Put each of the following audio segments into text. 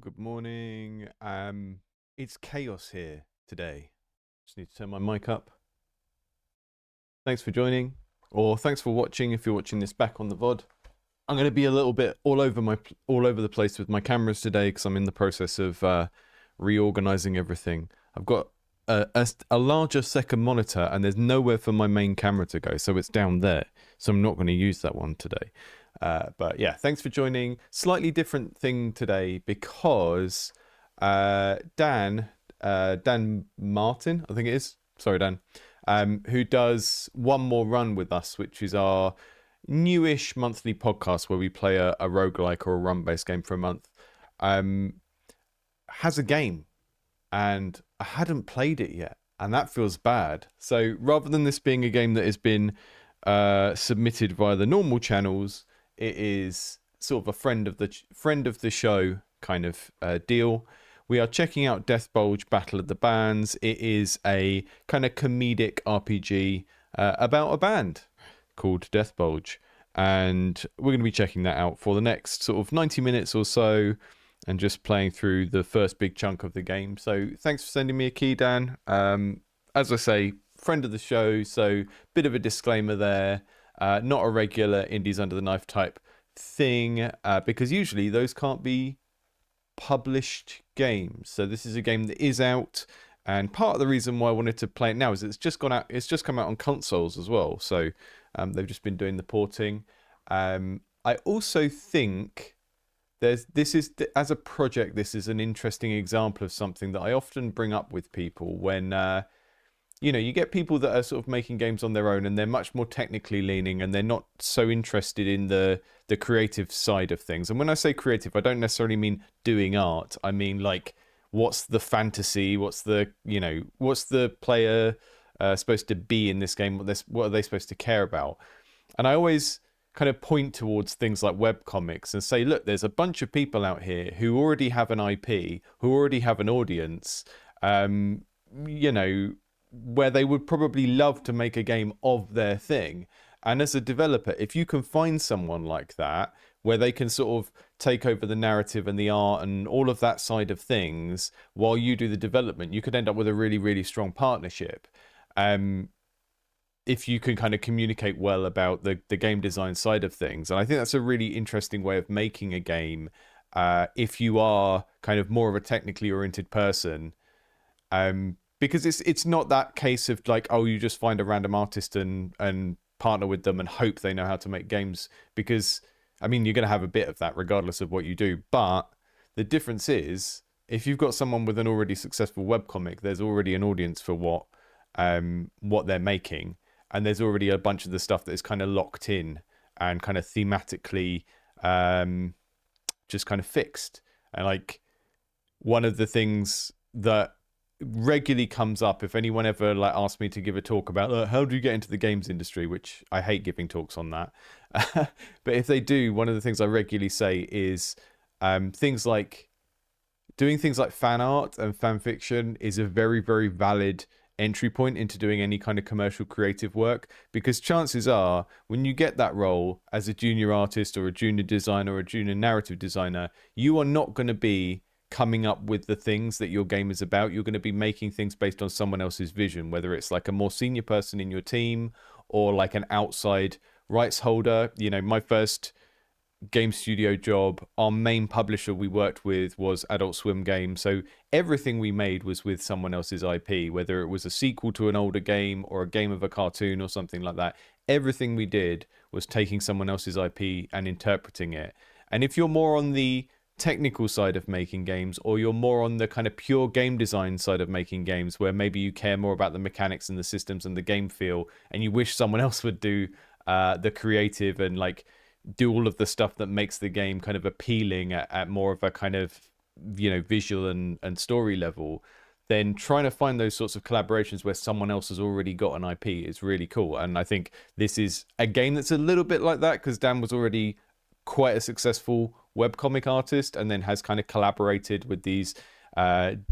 Good morning. It's chaos here today. Just need to turn my mic up. Thanks for joining, or thanks for watching if you're watching this back on the VOD. I'm going to be a little bit all over the place with my cameras today because I'm in the process of reorganizing everything. I've got a larger second monitor and there's nowhere for my main camera to go, so it's down there. So I'm not going to use that one today. But yeah, thanks for joining. Slightly different thing today because Dan Martin, I think it is. Sorry, Dan. Who does One More Run with us, which is our newish monthly podcast where we play a roguelike or a run-based game for a month, has a game, and I hadn't played it yet, and that feels bad. So rather than this being a game that has been submitted via the normal channels, it is sort of a friend of the show kind of deal. We are checking out DEATHBULGE Battle of the Bands. It is a kind of comedic RPG about a band called DEATHBULGE. And we're going to be checking that out for the next sort of 90 minutes or so and just playing through the first big chunk of the game. So thanks for sending me a key, Dan. As I say, friend of the show, so bit of a disclaimer there. Not a regular Indies Under the Knife type thing, because usually those can't be published games. So this is a game that is out, and part of the reason why I wanted to play it now is it's just come out on consoles as well. So they've just been doing the porting. I also think as a project, this is an interesting example of something that I often bring up with people when you get people that are sort of making games on their own and they're much more technically leaning and they're not so interested in the creative side of things. And when I say creative, I don't necessarily mean doing art. I mean, like, what's the fantasy? What's the player supposed to be in this game? What are they supposed to care about? And I always kind of point towards things like webcomics and say, look, there's a bunch of people out here who already have an IP, who already have an audience, where they would probably love to make a game of their thing. And as a developer, if you can find someone like that, where they can sort of take over the narrative and the art and all of that side of things while you do the development, you could end up with a really, really strong partnership. If you can kind of communicate well about the game design side of things. And I think that's a really interesting way of making a game, if you are kind of more of a technically oriented person. Because it's not that case of like, oh, you just find a random artist and partner with them and hope they know how to make games. Because, I mean, you're going to have a bit of that regardless of what you do. But the difference is, if you've got someone with an already successful webcomic, there's already an audience for what they're making. And there's already a bunch of the stuff that is kind of locked in and kind of thematically just kind of fixed. And like, one of the things that regularly comes up if anyone ever like asks me to give a talk about how do you get into the games industry, which I hate giving talks on that, but if they do, one of the things I regularly say is things like doing things like fan art and fan fiction is a very, very valid entry point into doing any kind of commercial creative work, because chances are when you get that role as a junior artist or a junior designer or a junior narrative designer, you are not going to be coming up with the things that your game is about. You're going to be making things based on someone else's vision, whether it's like a more senior person in your team or like an outside rights holder. My first game studio job, our main publisher we worked with was Adult Swim Games. So everything we made was with someone else's IP, whether it was a sequel to an older game or a game of a cartoon or something like that. Everything we did was taking someone else's IP and interpreting it. And if you're more on the technical side of making games, or you're more on the kind of pure game design side of making games, where maybe you care more about the mechanics and the systems and the game feel, and you wish someone else would do the creative and like do all of the stuff that makes the game kind of appealing at more of a kind of visual and story level, then trying to find those sorts of collaborations where someone else has already got an IP is really cool. And I think this is a game that's a little bit like that, because Dan was already quite a successful webcomic artist and then has kind of collaborated with these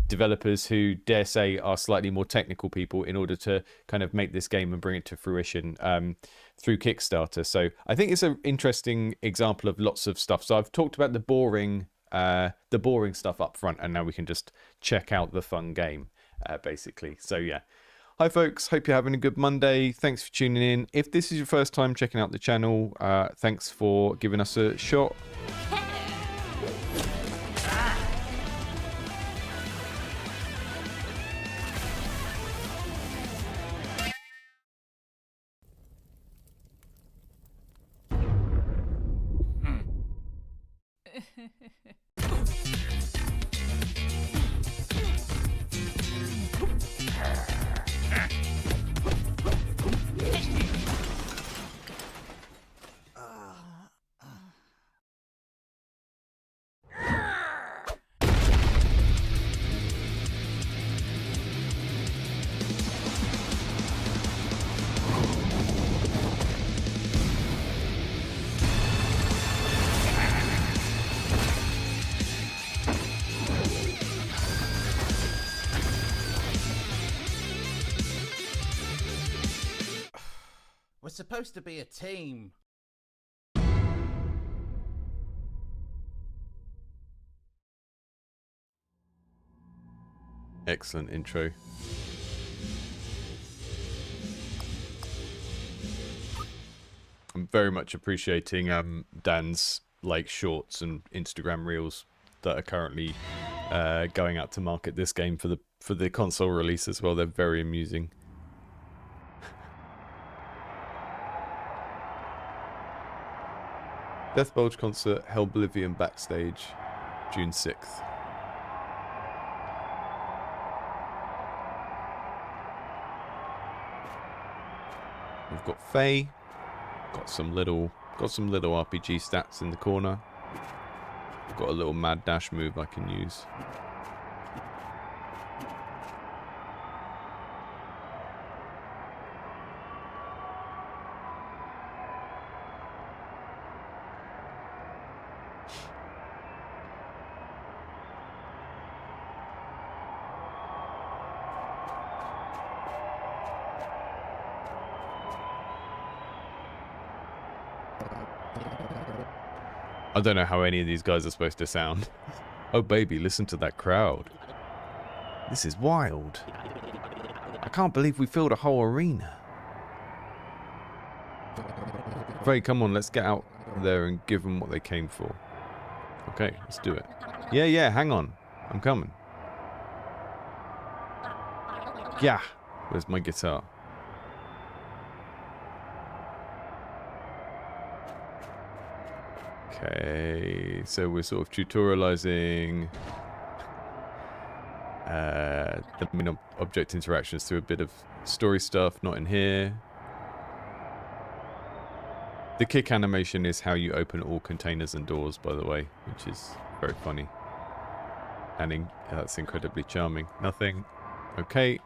developers who, dare say, are slightly more technical people in order to kind of make this game and bring it to fruition through Kickstarter. So I think it's an interesting example of lots of stuff. So I've talked about the boring the boring stuff up front, and now we can just check out the fun game, basically. So yeah. Hi folks, hope you're having a good Monday. Thanks for tuning in. If this is your first time checking out the channel, thanks for giving us a shot. We're supposed to be a team. Excellent intro. I'm very much appreciating Dan's like shorts and Instagram reels that are currently going out to market this game for the console release as well. They're very amusing. DEATHBULGE concert, Hellblivion backstage, June 6th. We've got Faye, got some little RPG stats in the corner. I've got a little mad dash move I can use. I don't know how any of these guys are supposed to sound. Oh baby, listen to that crowd. This is wild. I can't believe we filled a whole arena. Faye, come on, let's get out there and give them what they came for. Okay, let's do it. Yeah, hang on. I'm coming. Yeah. Where's my guitar? Okay, so we're sort of tutorializing the main object interactions through a bit of story stuff, not in here. The kick animation is how you open all containers and doors, by the way, which is very funny. And that's incredibly charming. Nothing. Okay.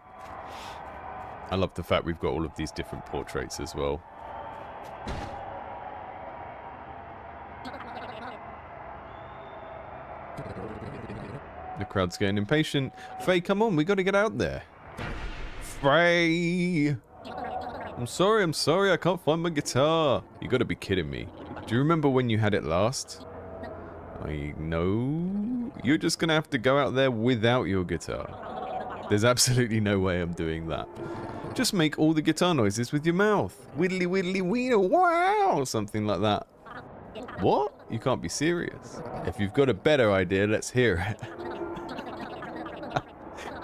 I love the fact we've got all of these different portraits as well. The crowd's getting impatient. Faye, come on, we gotta get out there. Faye! I'm sorry, I can't find my guitar. You gotta be kidding me. Do you remember when you had it last? No. You're just gonna have to go out there without your guitar. There's absolutely no way I'm doing that. Just make all the guitar noises with your mouth. Widdly widdly wee, wow! Something like that. What? You can't be serious. If you've got a better idea, let's hear it.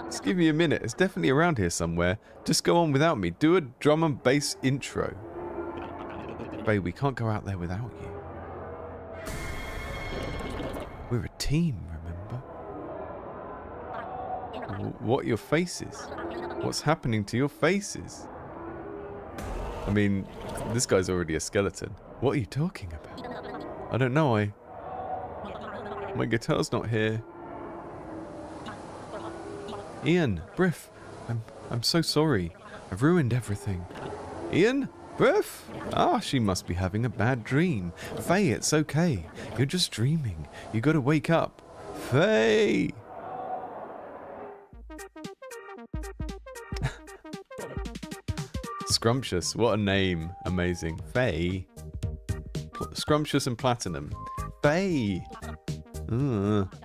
Just give me a minute. It's definitely around here somewhere. Just go on without me. Do a drum and bass intro. Babe, we can't go out there without you. We're a team, remember? What are your faces? What's happening to your faces? I mean, this guy's already a skeleton. What are you talking about? I don't know, my guitar's not here. Ian, Briff, I'm so sorry. I've ruined everything. Ian? Briff? Ah, she must be having a bad dream. Faye, it's okay. You're just dreaming. You gotta wake up. Faye! Scrumptious, what a name. Amazing. Faye. Scrumptious and Platinum. Faye!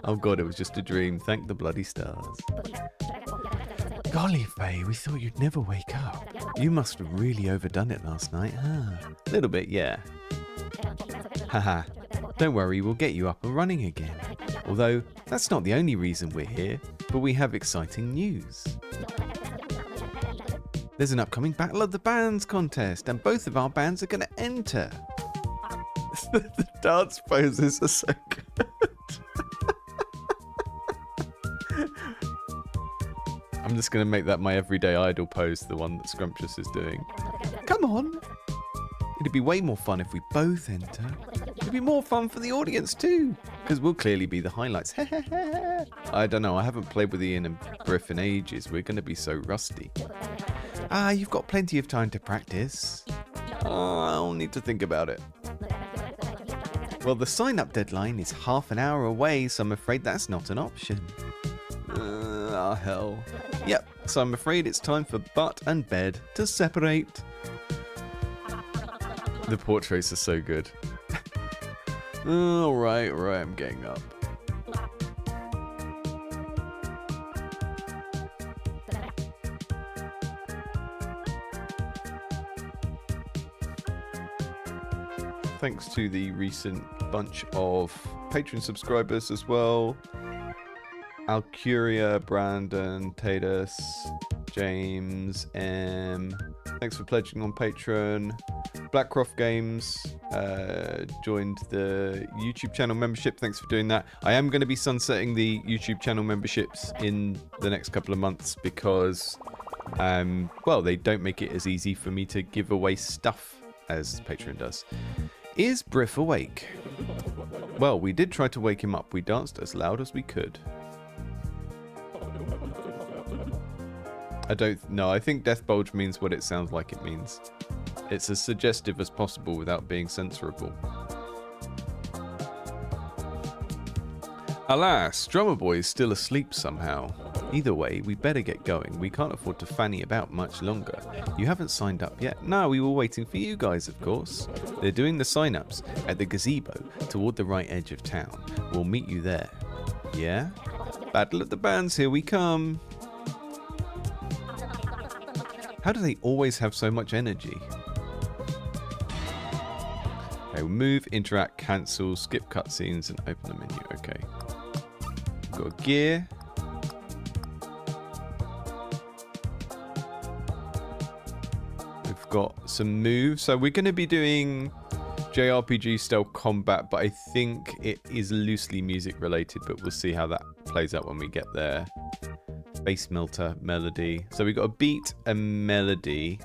Oh god, it was just a dream. Thank the bloody stars. Golly, Faye, we thought you'd never wake up. You must have really overdone it last night, huh? A little bit, yeah. Haha. Don't worry, we'll get you up and running again. Although, that's not the only reason we're here, but we have exciting news. There's an upcoming Battle of the Bands contest, and both of our bands are going to enter. The dance poses are so good. I'm just going to make that my everyday idol pose, the one that Scrumptious is doing. Come on. It'd be way more fun if we both enter. It'd be more fun for the audience too, because we'll clearly be the highlights. I don't know, I haven't played with Ian and Briff in ages. We're going to be so rusty. You've got plenty of time to practice. I'll need to think about it. Well, the sign-up deadline is half an hour away, so I'm afraid that's not an option. Hell. Yep, so I'm afraid it's time for butt and bed to separate. The portraits are so good. Alright, I'm getting up. Thanks to the recent bunch of Patreon subscribers as well. Alcuria, Brandon, Tatus, James, M. Thanks for pledging on Patreon. Blackcroft Games joined the YouTube channel membership. Thanks for doing that. I am going to be sunsetting the YouTube channel memberships in the next couple of months because, well, they don't make it as easy for me to give away stuff as Patreon does. Is Briff awake? Well, we did try to wake him up. We danced as loud as we could. I don't know. I think DEATHBULGE means what it sounds like it means. It's as suggestive as possible without being censorable. Alas, Drummer Boy is still asleep somehow. Either way, we better get going. We can't afford to fanny about much longer. You haven't signed up yet? No, we were waiting for you guys, of course. They're doing the sign-ups at the gazebo toward the right edge of town. We'll meet you there. Yeah? Battle of the Bands, here we come. How do they always have so much energy? Okay, move, interact, cancel, skip cutscenes, and open the menu. Okay. Got a gear. We've got some moves. So we're going to be doing JRPG style combat, but I think it is loosely music related, but we'll see how that plays out when we get there. Bass melter, melody. So we've got a beat, a melody.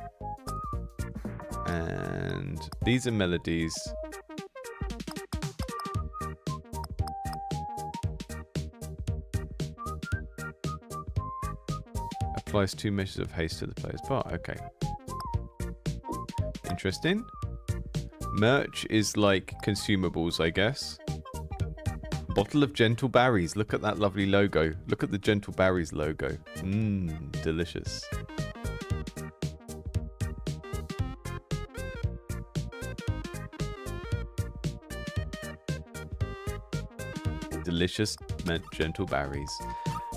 And these are melodies. Applies 2 measures of haste to the player's part. Okay. Interesting. Merch is like consumables, I guess. Bottle of Gentle Berries. Look at that lovely logo. Look at the Gentle Berries logo. Mmm, delicious. Delicious Gentle Berries.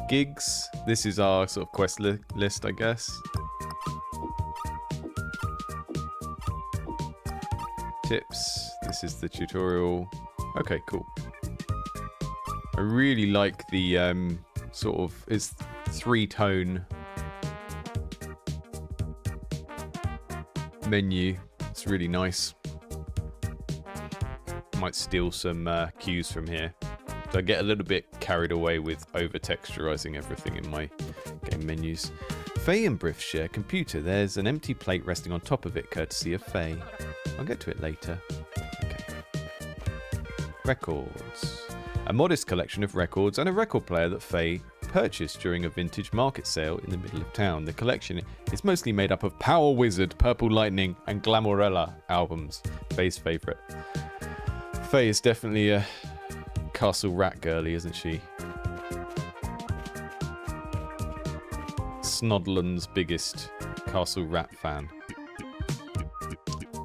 Gigs. This is our sort of quest list, I guess. Tips. This is the tutorial. Okay, cool. I really like the sort of, it's 3-tone menu. It's really nice. Might steal some cues from here. So I get a little bit carried away with over-texturizing everything in my game menus. Faye and Briff share computer. There's an empty plate resting on top of it, courtesy of Faye. I'll get to it later. Okay. Records. A modest collection of records and a record player that Faye purchased during a vintage market sale in the middle of town. The collection is mostly made up of Power Wizard, Purple Lightning, and Glamorella albums. Faye's favourite. Faye is definitely a Castle Rat girly, isn't she? Snodland's biggest Castle Rat fan.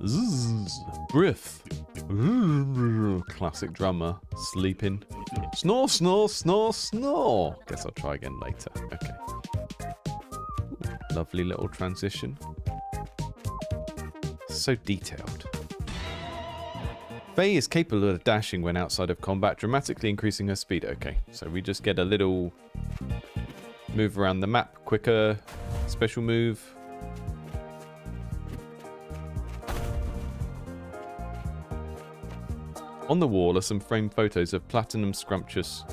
Zzz, Briff, Classic drummer. Sleeping. Snore, snore, snore, snore. Guess I'll try again later. Okay. Lovely little transition. So detailed. Faye is capable of dashing when outside of combat, dramatically increasing her speed. Okay, so we just get a little move around the map quicker. Special move. On the wall are some framed photos of Platinum Scrumptious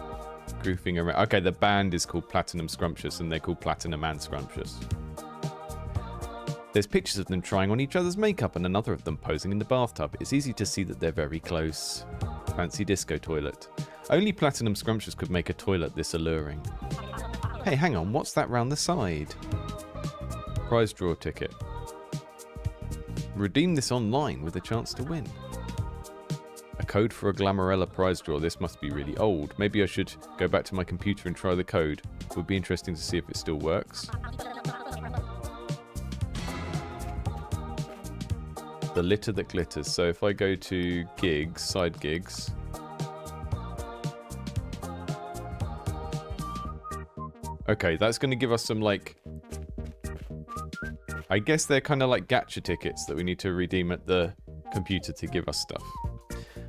goofing around. Okay, the band is called Platinum Scrumptious and they're called Platinum and Scrumptious. There's pictures of them trying on each other's makeup and another of them posing in the bathtub. It's easy to see that they're very close. Fancy disco toilet. Only Platinum Scrumptious could make a toilet this alluring. Hey, hang on, what's that round the side? Prize draw ticket. Redeem this online with a chance to win. A code for a Glamourella prize draw. This must be really old. Maybe I should go back to my computer and try the code. Would be interesting to see if it still works. The litter that glitters. So if I go to gigs, side gigs. Okay, that's going to give us some, like... I guess they're kind of like gacha tickets that we need to redeem at the computer to give us stuff.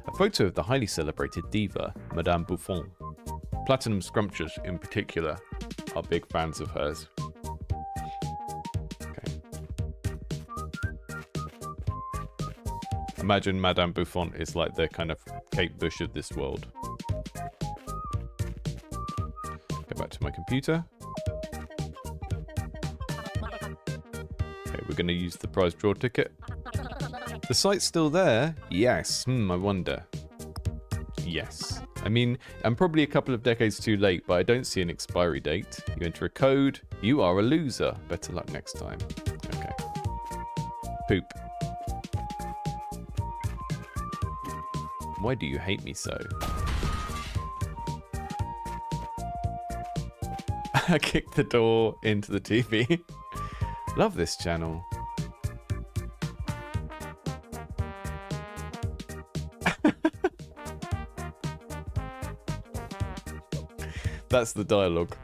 A photo of the highly celebrated diva, Madame Buffon. Platinum Scrumptious, in particular, are big fans of hers. Okay. Imagine Madame Buffon is like the kind of Kate Bush of this world. Go back to my computer. Okay, we're going to use the prize draw ticket. The site's still there? Yes. I wonder. Yes. I mean, I'm probably a couple of decades too late, but I don't see an expiry date. You enter a code. You are a loser. Better luck next time. Okay. Poop. Why do you hate me so? I kicked the door into the TV. Love this channel. That's the dialogue.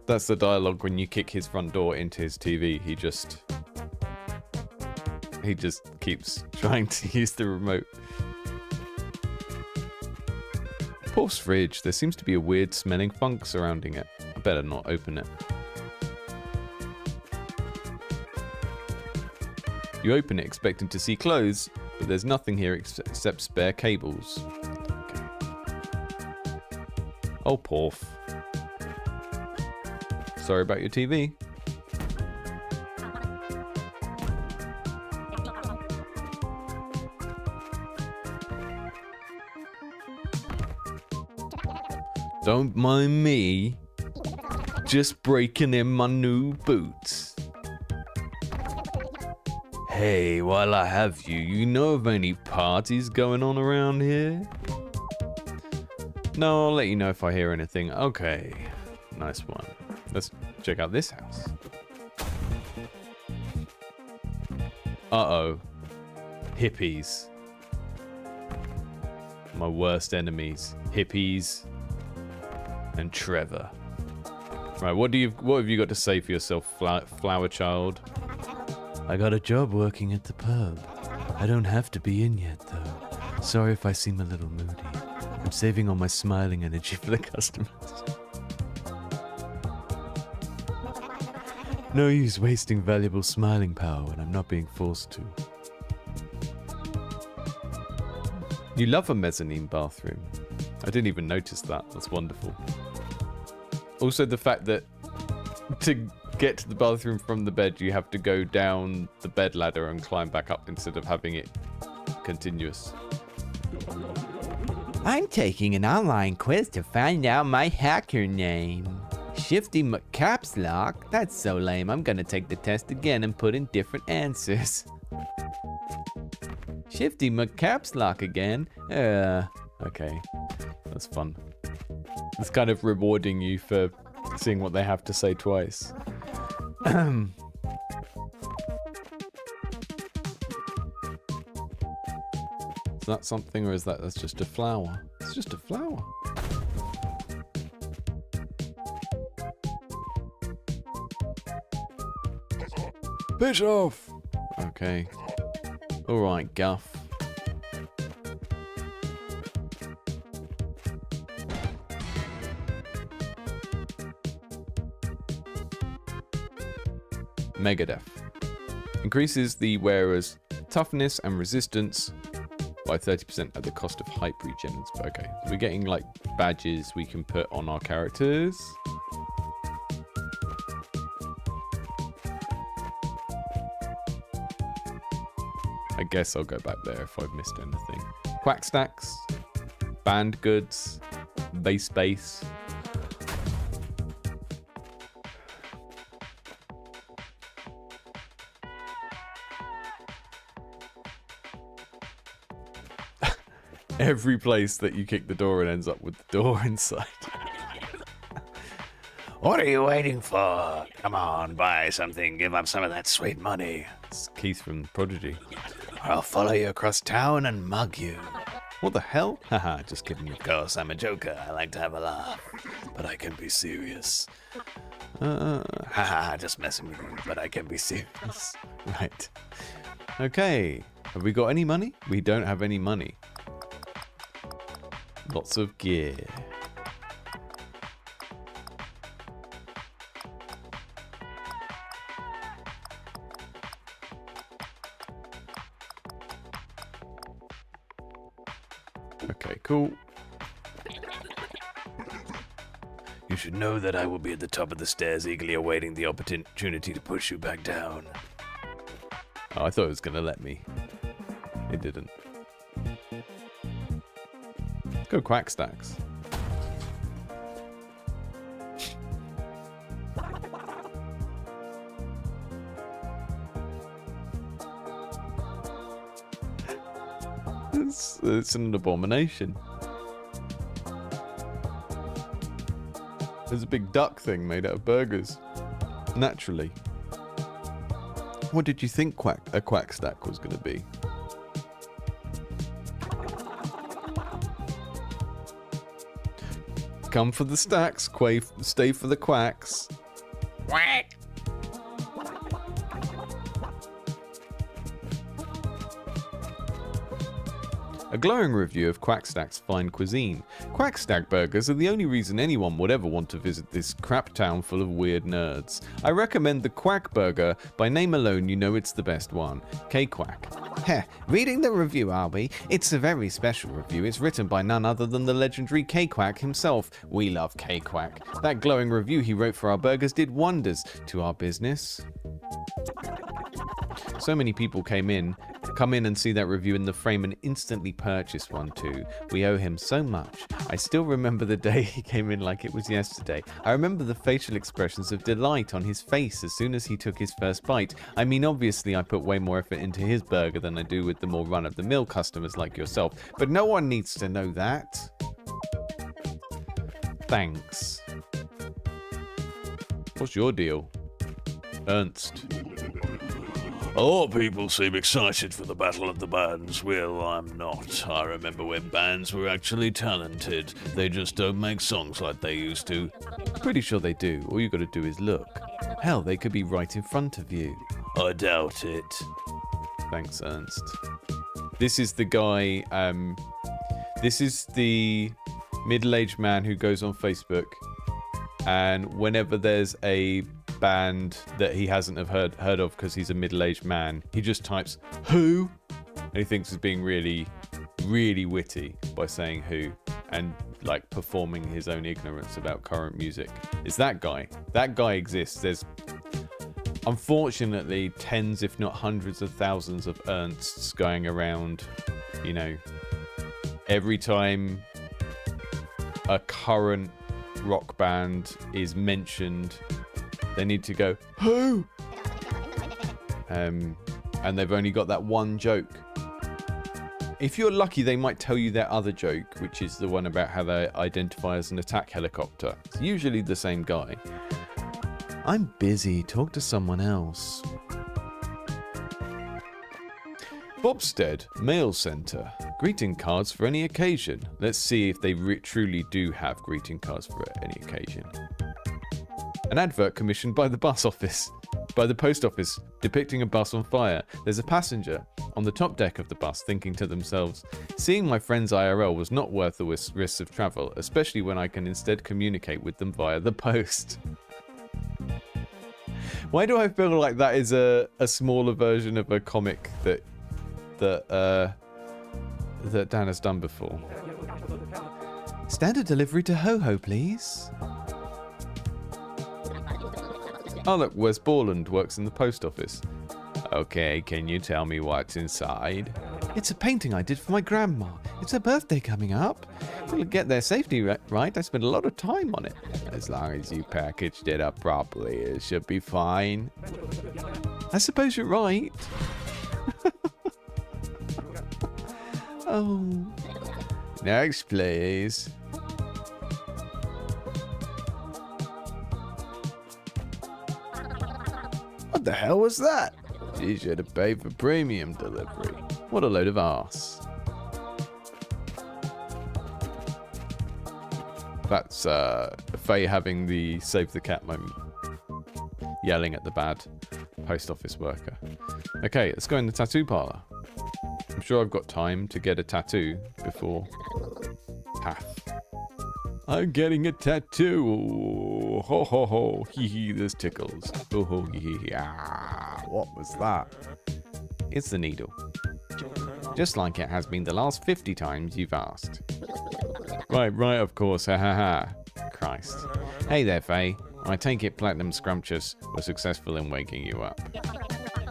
That's the dialogue when you kick his front door into his TV. He just keeps trying to use the remote. Paul's fridge. There seems to be a weird smelling funk surrounding it. I better not open it. You open it expecting to see clothes, but there's nothing here except spare cables. Okay. Oh, Porf. Sorry about your TV. Don't mind me. Just breaking in my new boots. Hey, while I have you, you know of any parties going on around here? No, I'll let you know if I hear anything. Okay, nice one. Let's check out this house. Uh-oh. Hippies. My worst enemies. Hippies and Trevor. Right, what have you got to say for yourself, flower child? I got a job working at the pub. I don't have to be in yet, though. Sorry if I seem a little moody. I'm saving all my smiling energy for the customers. No use wasting valuable smiling power when I'm not being forced to. You love a mezzanine bathroom. I didn't even notice that. That's wonderful. Also, the fact that to get to the bathroom from the bed, you have to go down the bed ladder and climb back up instead of having it continuous. I'm taking an online quiz to find out my hacker name. Shifty McCaps Lock? That's so lame. I'm gonna take the test again and put in different answers. Shifty McCaps Lock again? Okay. That's fun. It's kind of rewarding you for seeing what they have to say twice. Is that something, or is that's just a flower? It's just a flower. Bitch off! Okay. Alright, Guff. Megadeth. Increases the wearer's toughness and resistance by 30% at the cost of hype regen. Okay, so we're getting like badges we can put on our characters. I guess I'll go back there if I've missed anything. Quack stacks, banned goods, base. Every place that you kick the door in ends up with the door inside. What are you waiting for? Come on, buy something. Give up some of that sweet money. It's Keith from Prodigy. Or I'll follow you across town and mug you. What the hell? Haha, just kidding. Of course, I'm a joker. I like to have a laugh. But I can be serious. Haha, just messing with you. But I can be serious. Right. Okay. Have we got any money? We don't have any money. Lots of gear. Okay, cool. You should know that I will be at the top of the stairs, eagerly awaiting the opportunity to push you back down. Oh, I thought it was going to let me. It didn't. Go Quack Stacks. It's an abomination. There's a big duck thing made out of burgers. Naturally. What did you think a Quack Stack was going to be? Come for the stacks, stay for the quacks. Quack! A glowing review of Quackstack's fine cuisine. Quackstack burgers are the only reason anyone would ever want to visit this crap town full of weird nerds. I recommend the Quack Burger. By name alone, you know it's the best one. K-Quack. Heh, reading the review, are we? It's a very special review. It's written by none other than the legendary K-Quack himself. We love K-Quack. That glowing review he wrote for our burgers did wonders to our business. So many people come in and see that review in the frame and instantly purchase one too. We owe him so much. I still remember the day he came in like it was yesterday. I remember the facial expressions of delight on his face as soon as he took his first bite. I mean, obviously I put way more effort into his burger than I do with the more run-of-the-mill customers like yourself, but no one needs to know that. Thanks. What's your deal? Ernst. A lot of people seem excited for the Battle of the Bands. Well, I'm not. I remember when bands were actually talented. They just don't make songs like they used to. Pretty sure they do. All you gotta do is look. Hell, they could be right in front of you. I doubt it. Thanks, Ernst. This is the guy, this is the middle-aged man who goes on Facebook, and whenever there's a band that he hasn't have heard of because he's a middle-aged man, he just types who, and he thinks he's being really, really witty by saying who, and like performing his own ignorance about current music. It's that guy. That guy exists. There's unfortunately tens, if not hundreds of thousands of Ernsts going around. You know, every time a current rock band is mentioned, they need to go, who? And they've only got that one joke. If you're lucky, they might tell you their other joke, which is the one about how they identify as an attack helicopter. It's usually the same guy. I'm busy, talk to someone else. Bobstead Mail Centre. Greeting cards for any occasion. Let's see if they truly do have greeting cards for any occasion. An advert commissioned by the post office, depicting a bus on fire. There's a passenger on the top deck of the bus thinking to themselves, seeing my friends IRL was not worth the risks of travel, especially when I can instead communicate with them via the post. Why do I feel like that is a smaller version of a comic that Dan has done before? Standard delivery to Ho-Ho, please. Oh look, Wes Borland works in the post office. Okay, can you tell me what's inside? It's a painting I did for my grandma. It's her birthday coming up. We'll get their safety right. I spent a lot of time on it. As long as you packaged it up properly, it should be fine. I suppose you're right. Oh. Next, please. What the hell was that? You should have paid for premium delivery. What a load of arse. That's Faye having the save the cat moment. Yelling at the bad post office worker. Okay, let's go in the tattoo parlor. I'm sure I've got time to get a tattoo before Path. I'm getting a tattoo. Ho ho ho. Hee hee, this tickles. Oh ho hee hee. Ah, what was that? It's the needle. Just like it has been the last 50 times you've asked. Right, of course. Ha ha ha. Christ. Hey there, Faye. I take it Platinum Scrumptious was successful in waking you up.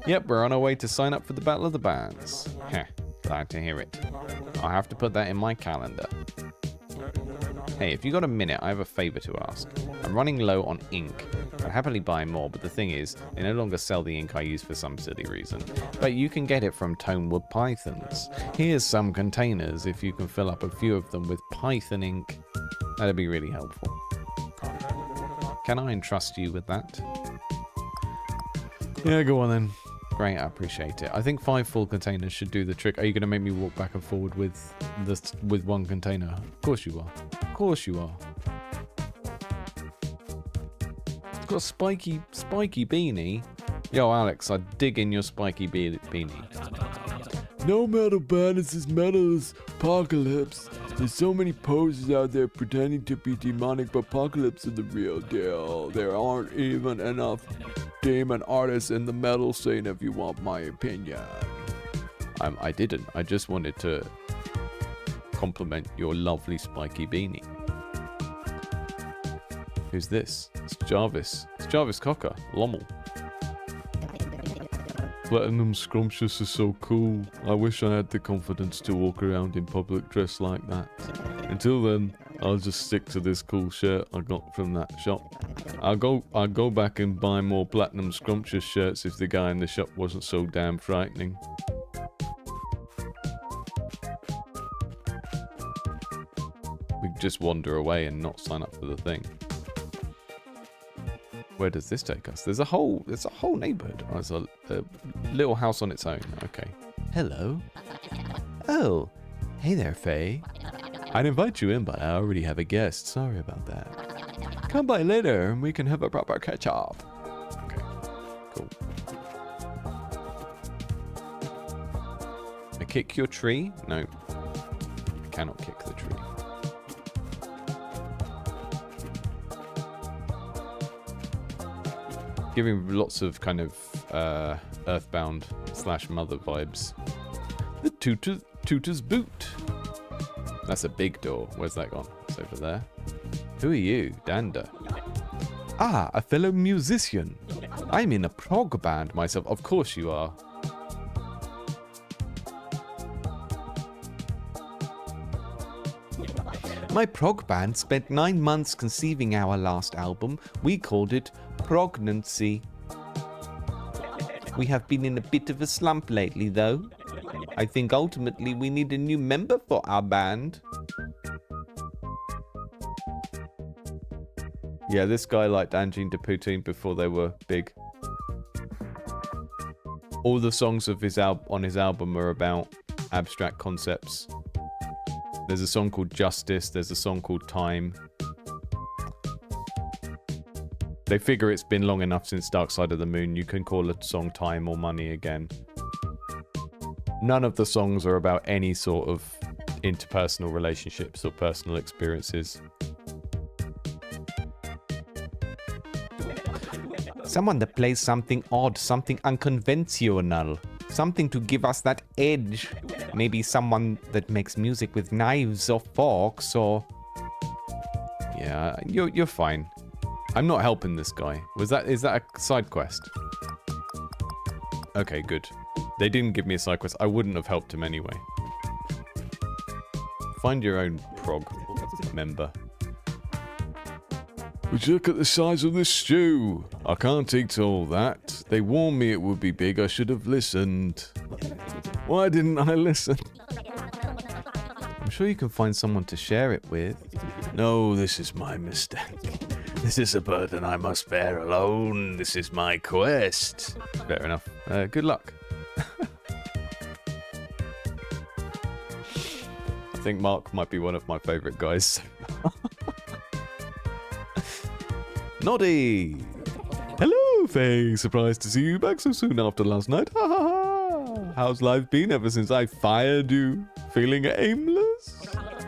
Yep, we're on our way to sign up for the Battle of the Bands. Heh, glad to hear it. I'll have to put that in my calendar. Hey, if you got a minute, I have a favour to ask. I'm running low on ink. I'd happily buy more, but the thing is, they no longer sell the ink I use for some silly reason. But you can get it from Tonewood Pythons. Here's some containers if you can fill up a few of them with Python ink. That'd be really helpful. Can I entrust you with that? Yeah, go on then. Great, I appreciate it. I think 5 full containers should do the trick. Are you going to make me walk back and forward with one container? Of course you are. Of course you are. It's got a spiky beanie. Yo, Alex, I dig in your spiky beanie. No metal band is as metal as Apocalypse. There's so many posers out there pretending to be demonic, but Apocalypse is the real deal. There aren't even enough demon artists in the metal scene, if you want my opinion. I didn't. I just wanted to compliment your lovely spiky beanie. Who's this? It's Jarvis. It's Jarvis Cocker. Lommel. Platinum Scrumptious is so cool. I wish I had the confidence to walk around in public dressed like that. Until then, I'll just stick to this cool shirt I got from that shop. I'll go back and buy more Platinum Scrumptious shirts if the guy in the shop wasn't so damn frightening. We could just wander away and not sign up for the thing. Where does this take us? There's a whole neighborhood. Oh, it's a little house on its own. Okay. Hello. Oh, hey there, Faye. I'd invite you in, but I already have a guest. Sorry about that. Come by later and we can have a proper catch up. Okay. Cool. I kick your tree? No. I cannot kick the tree. Giving lots of kind of Earthbound / Mother vibes. The Tutor's Boot. That's a big door. Where's that gone? It's over there. Who are you? Dander. Ah, a fellow musician. I'm in a prog band myself. Of course you are. My prog band spent 9 months conceiving our last album. We called it Prognancy. We have been in a bit of a slump lately, though. I think ultimately we need a new member for our band. Yeah, this guy liked Angine de Poutine before they were big. All the songs of on his album are about abstract concepts. There's a song called Justice. There's a song called Time. They figure it's been long enough since Dark Side of the Moon. You can call a song Time or Money again. None of the songs are about any sort of interpersonal relationships or personal experiences. Someone that plays something odd, something unconventional. Something to give us that edge. Maybe someone that makes music with knives or forks or... Yeah, you're fine. I'm not helping this guy. Is that a side quest? Okay, good. They didn't give me a side quest. I wouldn't have helped him anyway. Find your own prog member. Would you look at the size of this stew? I can't eat all that. They warned me it would be big. I should have listened. Why didn't I listen? I'm sure you can find someone to share it with. No, this is my mistake. This is a burden I must bear alone. This is my quest. Fair enough. Good luck. I think Mark might be one of my favourite guys. Noddy! Hello, Faye. Surprised to see you back so soon after last night. Ha ha ha. How's life been ever since I fired you? Feeling aimless?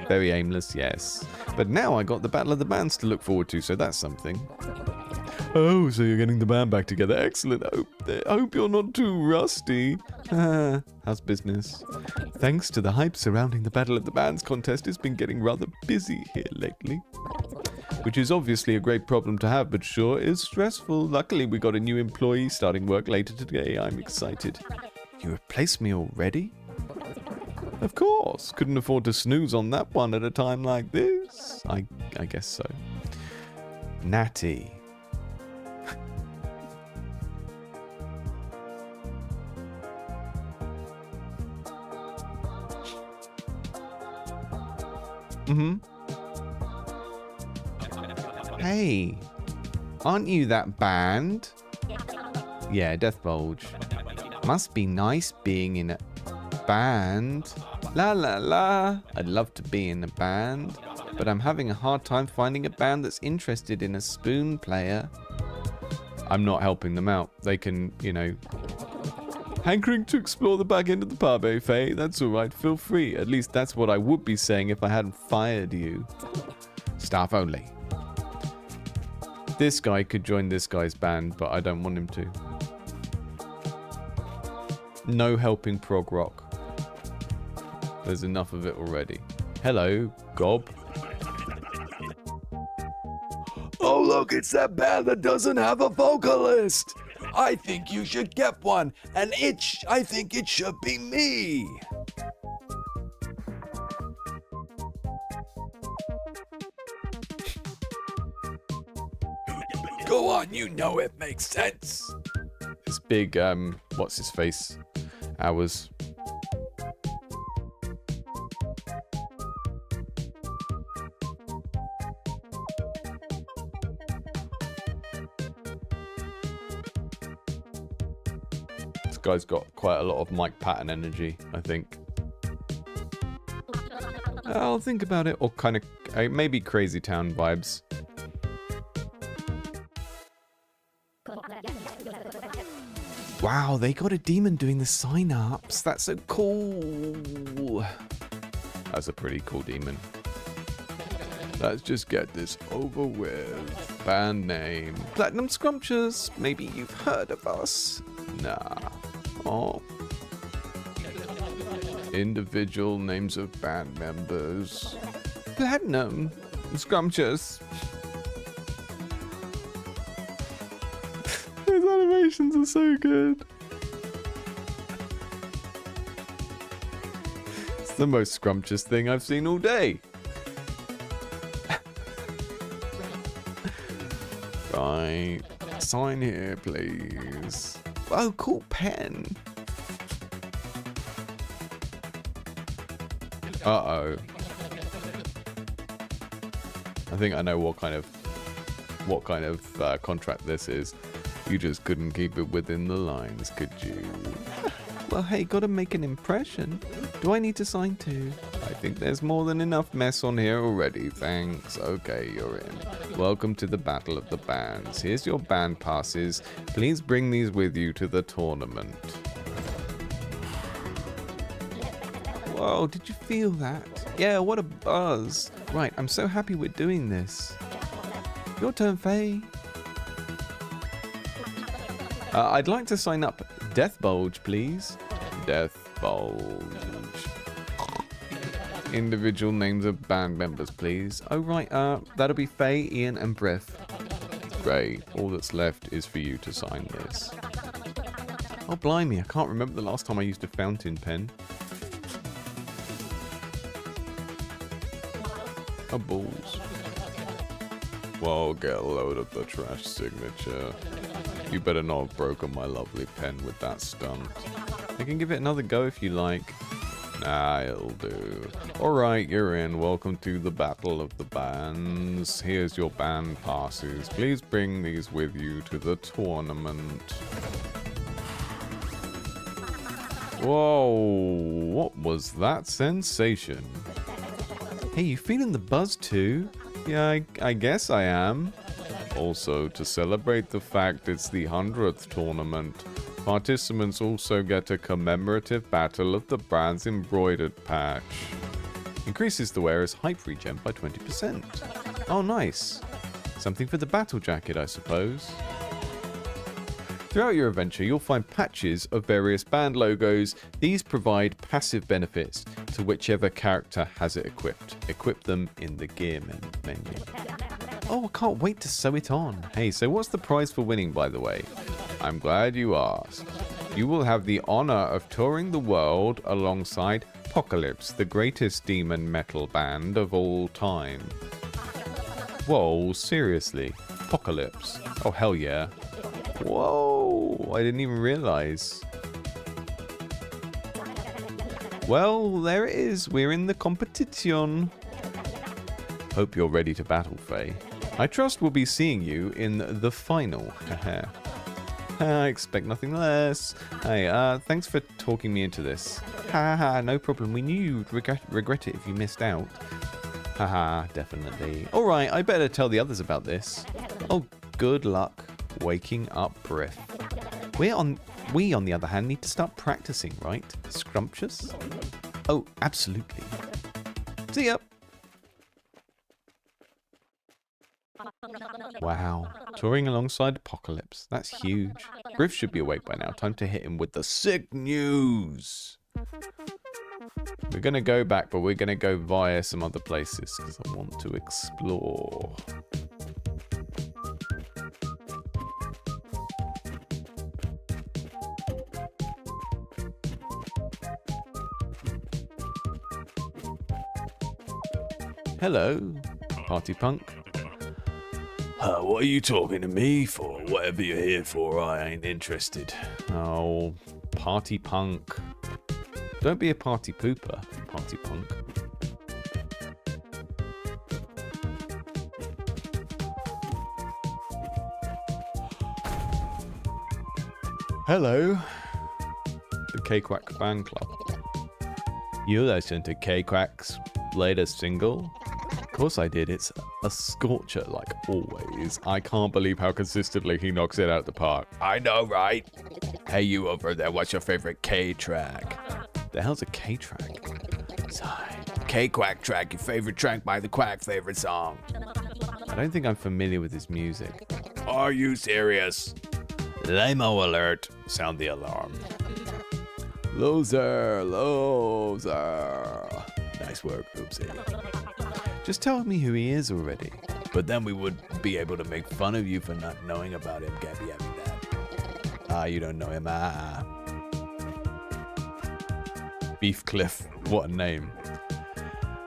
Very aimless, yes. But now I got the Battle of the Bands to look forward to, so that's something. Oh, so you're getting the band back together. Excellent. I hope you're not too rusty. How's business? Thanks to the hype surrounding the Battle of the Bands contest, it's been getting rather busy here lately. Which is obviously a great problem to have, but sure is stressful. Luckily, we got a new employee starting work later today. I'm excited. You replaced me already? Of course. Couldn't afford to snooze on that one at a time like this. I guess so. Natty. Hey, aren't you that band? Yeah, DEATHBULGE. Must be nice being in a band. La la la. I'd love to be in a band, but I'm having a hard time finding a band that's interested in a spoon player. I'm not helping them out. They can, Hankering to explore the back end of the pub, eh, Faye? That's alright, feel free. At least that's what I would be saying if I hadn't fired you. Staff only. This guy could join this guy's band, but I don't want him to. No helping prog rock. There's enough of it already. Hello, Gob. Oh, look, it's that band that doesn't have a vocalist. I think you should get one, and I think it should be me. Go on, you know it makes sense. This big, what's his face? Hours. This guy's got quite a lot of Mike Patton energy, I think. I'll think about it. Or kind of, maybe Crazy Town vibes. Wow, they got a demon doing the sign-ups. That's so cool. That's a pretty cool demon. Let's just get this over with. Band name. Platinum Scrumptious. Maybe you've heard of us. Nah. Oh. Individual names of band members. Platinum Scrumptious. His animations are so good. It's the most scrumptious thing I've seen all day. Right. Sign here, please. Oh, cool pen. Uh-oh. I think I know what kind of contract this is. You just couldn't keep it within the lines, could you? Well, hey, gotta make an impression. Do I need to sign too? I think there's more than enough mess on here already, thanks. Okay, you're in. Welcome to the Battle of the Bands. Here's your band passes. Please bring these with you to the tournament. Whoa, did you feel that? Yeah, what a buzz. Right, I'm so happy we're doing this. Your turn, Faye. I'd like to sign up DEATHBULGE, please. DEATHBULGE. Individual names of band members, please. Oh, right, that'll be Faye, Ian, and Briff. Great. All that's left is for you to sign this. Oh, blimey, I can't remember the last time I used a fountain pen. Oh, balls. Well, get a load of the trash signature. You better not have broken my lovely pen with that stunt. I can give it another go if you like. Nah, it'll do. Alright, you're in. Welcome to the Battle of the Bands. Here's your band passes. Please bring these with you to the tournament. Whoa, what was that sensation? Hey, you feeling the buzz too? Yeah, I guess I am. Also, to celebrate the fact it's the 100th tournament, participants also get a commemorative Battle of the Bands embroidered patch. Increases the wearer's hype regen by 20%. Oh, nice. Something for the battle jacket, I suppose. Throughout your adventure, you'll find patches of various band logos. These provide passive benefits to whichever character has it equipped. Equip them in the gear menu. Oh, I can't wait to sew it on. Hey, so what's the prize for winning, by the way? I'm glad you asked. You will have the honor of touring the world alongside Apocalypse, the greatest demon metal band of all time. Whoa, seriously? Apocalypse? Oh, hell yeah. Whoa, I didn't even realize. Well, there it is. We're in the competition. Hope you're ready to battle, Faye. I trust we'll be seeing you in the final. I expect nothing less. Hey, thanks for talking me into this. Ha, no problem. We knew you'd regret it if you missed out. Haha, definitely. Alright, I better tell the others about this. Oh, good luck waking up Briff. We, on the other hand, need to start practicing, right? Scrumptious? Oh, absolutely. See ya! Wow, touring alongside Apocalypse. That's huge. Briff should be awake by now. Time to hit him with the sick news. We're going to go back, but we're going to go via some other places because I want to explore. Hello, party punk. What are you talking to me for? Whatever you're here for, I ain't interested. Oh, party punk. Don't be a party pooper, party punk. Hello, the K-Quack Fan Club. You listened to K-Quack's latest single? Of course I did. It's a scorcher, like always. I can't believe how consistently he knocks it out the park. I know, right? Hey, you over there, what's your favorite K-track? The hell's a K-track? Sorry. K-Quack track, your favorite track by the Quack, favorite song. I don't think I'm familiar with his music. Are you serious? Lame-o alert. Sound the alarm. Loser, loser. Nice work, Oopsie. Just tell me who he is already. But then we would be able to make fun of you for not knowing about him, Gabby Dad. Ah, you don't know him, ah. Beef Cliff, what a name.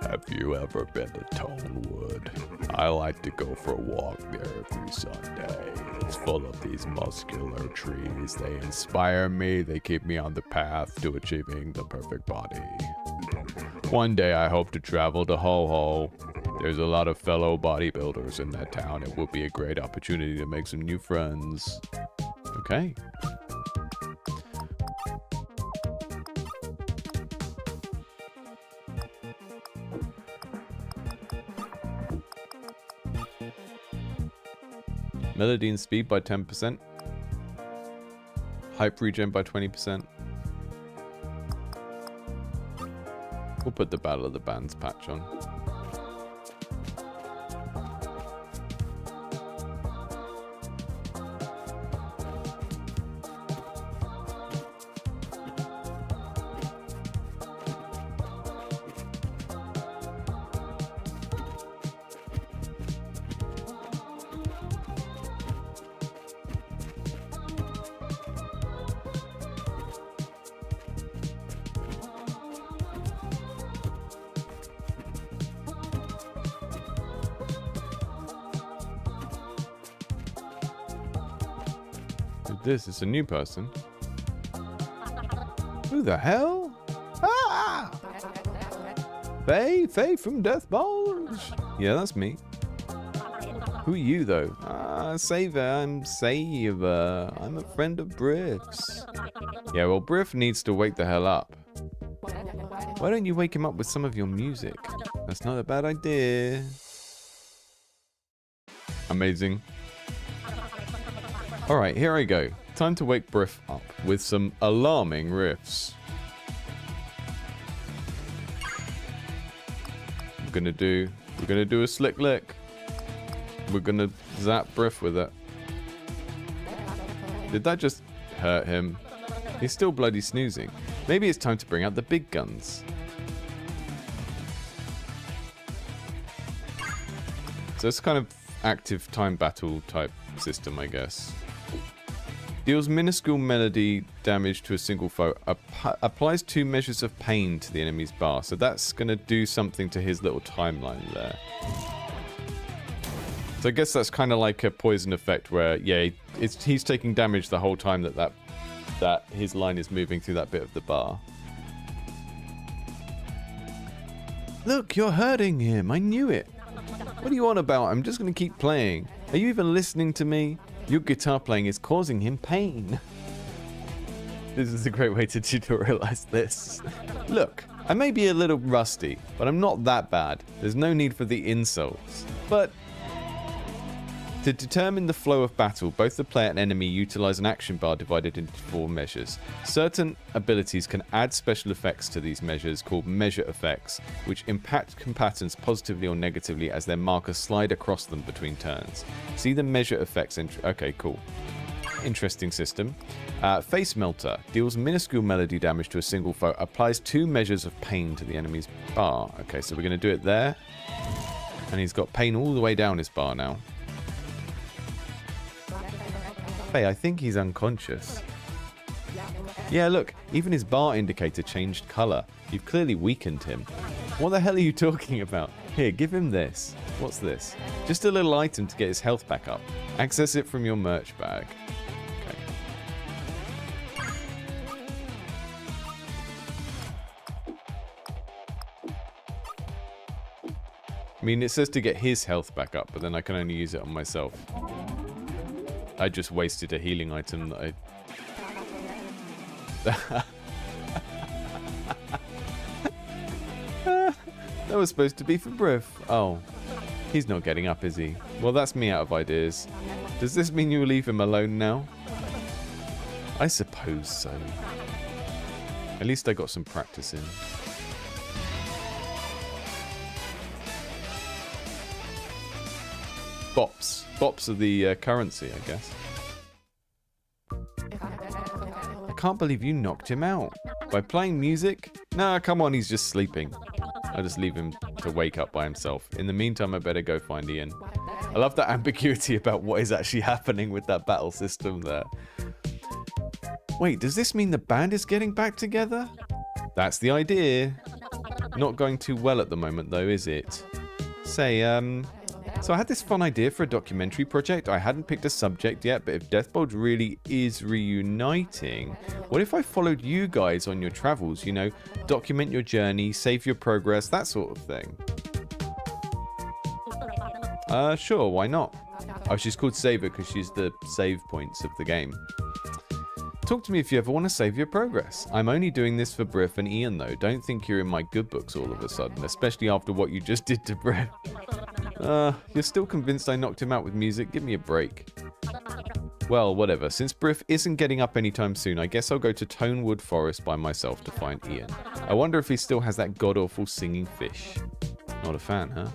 Have you ever been to Tonewood? I like to go for a walk there every Sunday. It's full of these muscular trees. They inspire me. They keep me on the path to achieving the perfect body. One day I hope to travel to Ho-Ho. There's a lot of fellow bodybuilders in that town. It will be a great opportunity to make some new friends. Okay. Melody and speed by 10%. Hype regen by 20%. We'll put the Battle of the Bands patch on. This is a new person. Who the hell? Ah! Faye from DEATHBULGE. Yeah, that's me. Who are you, though? Saver. I'm Saver. I'm a friend of Briff's. Yeah, well, Briff needs to wake the hell up. Why don't you wake him up with some of your music? That's not a bad idea. Amazing. Alright, here I go. Time to wake Briff up with some alarming riffs. We're gonna do a slick lick. We're gonna zap Briff with it. Did that just hurt him? He's still bloody snoozing. Maybe it's time to bring out the big guns. So it's kind of active time battle type system, I guess. Deals minuscule melody damage to a single foe. Applies 2 measures of pain to the enemy's bar. So that's going to do something to his little timeline there. So I guess that's kind of like a poison effect where, yeah, he's taking damage the whole time that his line is moving through that bit of the bar. Look, you're hurting him. I knew it. What are you on about? I'm just going to keep playing. Are you even listening to me? Your guitar playing is causing him pain. This is a great way to tutorialize this. Look, I may be a little rusty, but I'm not that bad. There's no need for the insults. But to determine the flow of battle, both the player and enemy utilize an action bar divided into 4 measures. Certain abilities can add special effects to these measures called measure effects, which impact combatants positively or negatively as their markers slide across them between turns. See the measure effects entry. Okay, cool. Interesting system. Face Melter deals minuscule melody damage to a single foe, applies 2 measures of pain to the enemy's bar. Okay, so we're going to do it there. And he's got pain all the way down his bar now. I think he's unconscious. Yeah, look, even his bar indicator changed color. You've clearly weakened him. What the hell are you talking about? Here, give him this. What's this? Just a little item to get his health back up. Access it from your merch bag. Okay. I mean, it says to get his health back up, but then I can only use it on myself. I just wasted a healing item that that was supposed to be for Briff. Oh, he's not getting up, is he? Well, that's me out of ideas. Does this mean you'll leave him alone now? I suppose so. At least I got some practice in. Bops. Bops are the currency, I guess. I can't believe you knocked him out. By playing music? Nah, come on, he's just sleeping. I'll just leave him to wake up by himself. In the meantime, I better go find Ian. I love that ambiguity about what is actually happening with that battle system there. Wait, does this mean the band is getting back together? That's the idea. Not going too well at the moment, though, is it? Say, so I had this fun idea for a documentary project. I hadn't picked a subject yet, but if DEATHBULGE really is reuniting, what if I followed you guys on your travels, you know, document your journey, save your progress, that sort of thing? Sure, why not? Oh, she's called Saver because she's the save points of the game. Talk to me if you ever want to save your progress. I'm only doing this for Briff and Ian though. Don't think you're in my good books all of a sudden, especially after what you just did to Briff. You're still convinced I knocked him out with music? Give me a break. Well, whatever. Since Briff isn't getting up anytime soon, I guess I'll go to Tonewood Forest by myself to find Ian. I wonder if he still has that god-awful singing fish. Not a fan, huh?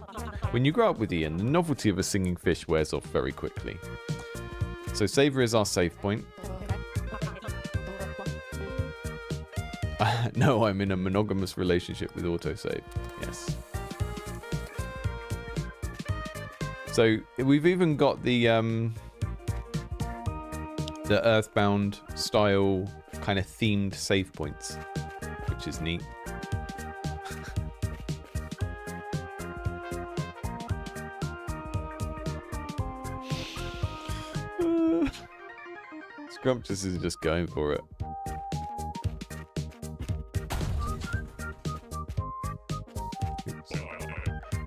When you grow up with Ian, the novelty of a singing fish wears off very quickly. So Savour is our save point. No, I'm in a monogamous relationship with autosave. Yes. So we've even got the Earthbound style kind of themed save points, which is neat. Scrumptious is just going for it.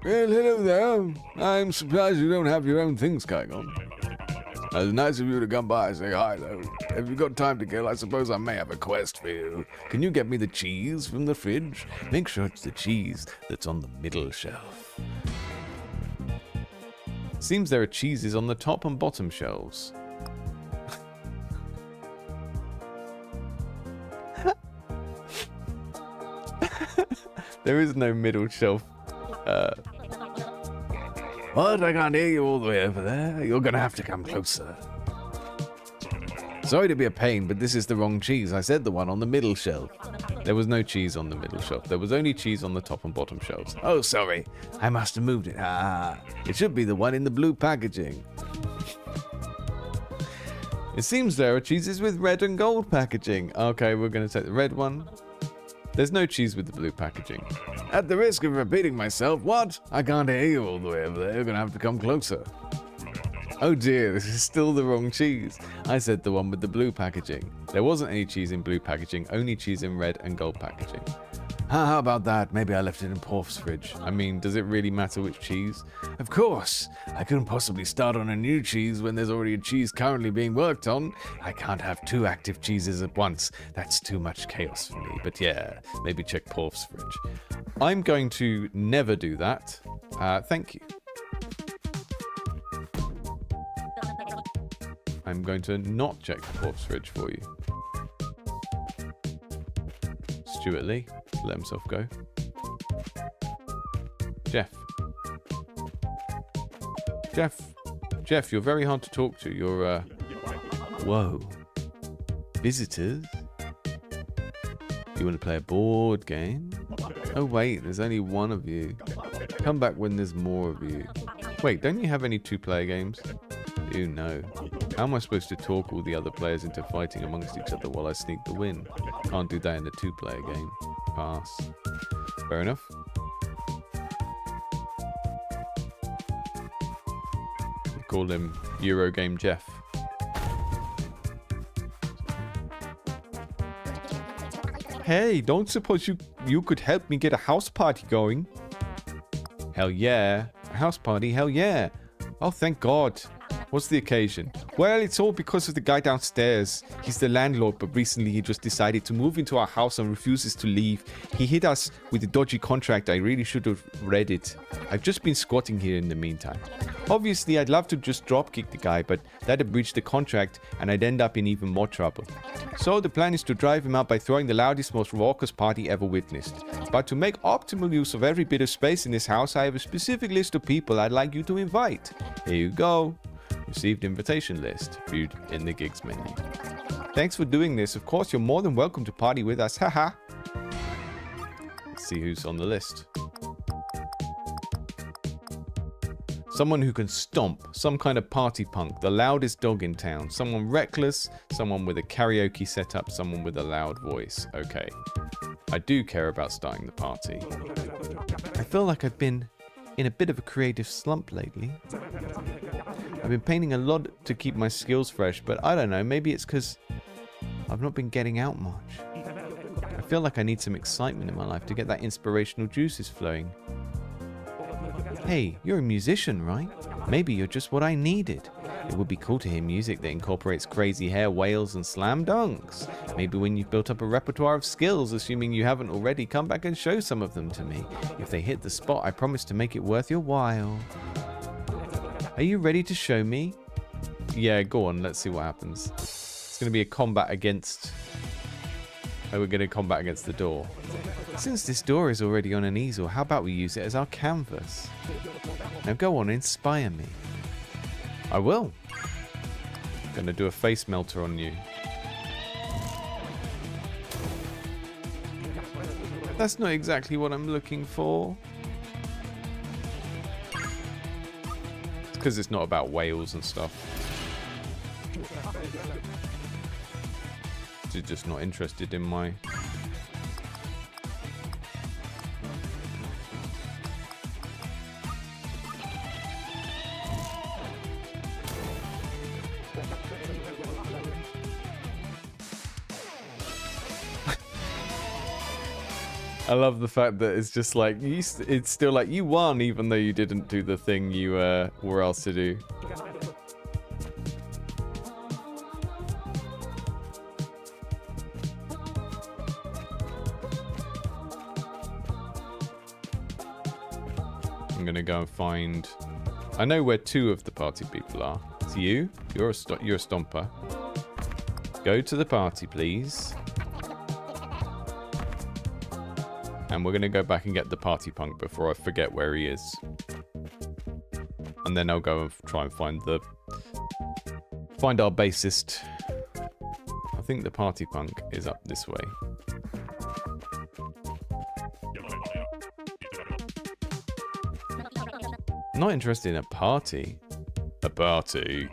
Well, hello there. I'm surprised you don't have your own things going on. It's nice of you to come by and say hi, though. If you've got time to kill, I suppose I may have a quest for you. Can you get me the cheese from the fridge? Make sure it's the cheese that's on the middle shelf. Seems there are cheeses on the top and bottom shelves. There is no middle shelf. What? I can't hear you all the way over there. You're gonna have to come closer. Sorry to be a pain, but this is the wrong cheese. I said the one on the middle shelf. There was no cheese on the middle shelf. There was only cheese on the top and bottom shelves. Oh, sorry. I must have moved it. It should be the one in the blue packaging. It seems there are cheeses with red and gold packaging. Okay, we're going to take the red one. There's no cheese with the blue packaging. At the risk of repeating myself, what? I can't hear you all the way over there. You're gonna have to come closer. Oh dear, this is still the wrong cheese. I said the one with the blue packaging. There wasn't any cheese in blue packaging, only cheese in red and gold packaging. How about that? Maybe I left it in Porf's fridge. I mean, does it really matter which cheese? Of course. I couldn't possibly start on a new cheese when there's already a cheese currently being worked on. I can't have two active cheeses at once. That's too much chaos for me. But yeah, maybe check Porf's fridge. I'm going to never do that. Thank you. I'm going to not check Porf's fridge for you. Stuart Lee, let himself go. Jeff, you're very hard to talk to. You're, whoa. Visitors? You want to play a board game? Oh wait, there's only one of you. Come back when there's more of you. Wait, don't you have any two-player games? Ew, no. How am I supposed to talk all the other players into fighting amongst each other while I sneak the win? Can't do that in a two-player game. Pass. Fair enough. Call him Eurogame Jeff. Hey, don't suppose you could help me get a house party going? Hell yeah. A house party? Hell yeah. Oh, thank God. What's the occasion? Well, it's all because of the guy downstairs. He's the landlord, but recently he just decided to move into our house and refuses to leave. He hit us with a dodgy contract. I really should have read it. I've just been squatting here in the meantime. Obviously, I'd love to just dropkick the guy, but that'd breach the contract and I'd end up in even more trouble. So the plan is to drive him out by throwing the loudest, most raucous party ever witnessed. But to make optimal use of every bit of space in this house, I have a specific list of people I'd like you to invite. Here you go. Received invitation list, viewed in the gigs menu. Thanks for doing this. Of course, you're more than welcome to party with us. Haha. Let's see who's on the list. Someone who can stomp, some kind of party punk, the loudest dog in town, someone reckless, someone with a karaoke setup, someone with a loud voice. Okay. I do care about starting the party. I feel like I've been in a bit of a creative slump lately. I've been painting a lot to keep my skills fresh, but I don't know, maybe it's because I've not been getting out much. I feel like I need some excitement in my life to get that inspirational juices flowing. Hey, you're a musician, right? Maybe you're just what I needed. It would be cool to hear music that incorporates crazy hair, whales, and slam dunks. Maybe when you've built up a repertoire of skills, assuming you haven't already, come back and show some of them to me. If they hit the spot, I promise to make it worth your while. Are you ready to show me? Yeah, go on. Let's see what happens. It's going to be a combat against... Oh, we're going to combat against the door. Since this door is already on an easel, how about we use it as our canvas? Now go on, inspire me. I will. I'm going to do a face melter on you. That's not exactly what I'm looking for. It's because it's not about whales and stuff. You're just not interested in my... I love the fact that it's just like, it's still like you won even though you didn't do the thing you were asked to do. I'm gonna go and find... I know where two of the party people are. It's you. You're a stomper. Go to the party, please. And we're gonna go back and get the party punk before I forget where he is. And then I'll go and try and find our bassist. I think the party punk is up this way. Not interested in a party. A party?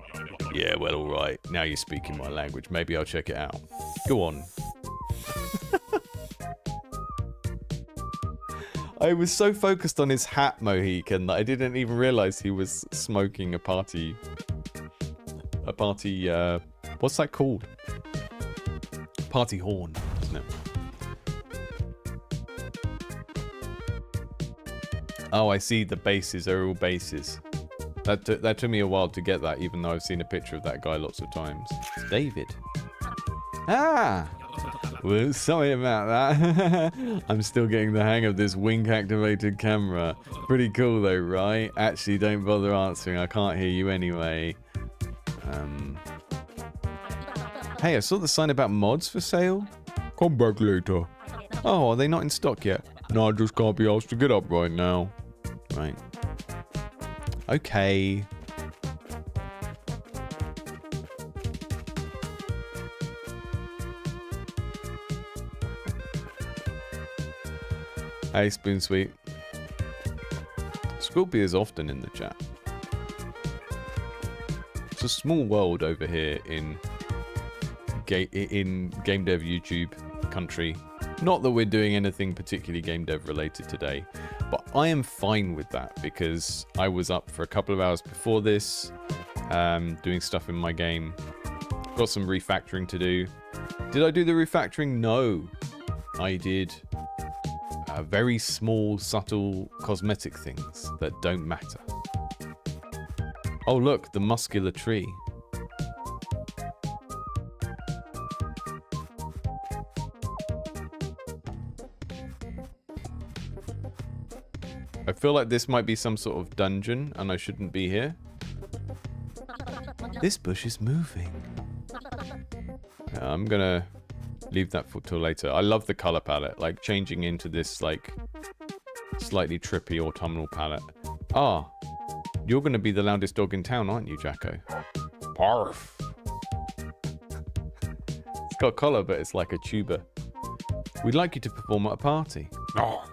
Yeah, well, alright. Now you're speaking my language. Maybe I'll check it out. Go on. I was so focused on his hat Mohican that I didn't even realize he was smoking a party, what's that called? Party horn, isn't it? Oh, I see. The bases are all bases. That took me a while to get that, even though I've seen a picture of that guy lots of times. It's David. Ah! Well, sorry about that. I'm still getting the hang of this wink-activated camera. Pretty cool though, right? Actually, don't bother answering. I can't hear you anyway. Hey, I saw the sign about mods for sale. Come back later. Oh, are they not in stock yet? No, I just can't be asked to get up right now. Right. Okay. Hey, Spoon Sweet. Squilpy is often in the chat. It's a small world over here in game dev YouTube country. Not that we're doing anything particularly game dev related today, but I am fine with that because I was up for a couple of hours before this, doing stuff in my game. Got some refactoring to do. Did I do the refactoring? No, I did very small, subtle cosmetic things that don't matter. Oh look, the muscular tree. I feel like this might be some sort of dungeon and I shouldn't be here. This bush is moving. I'm gonna leave that for till later. I love the color palette, like changing into this like slightly trippy autumnal palette. Ah, you're gonna be the loudest dog in town, aren't you, Jacko? Parf. It's got a collar, but it's like a tuba. We'd like you to perform at a party. Oh.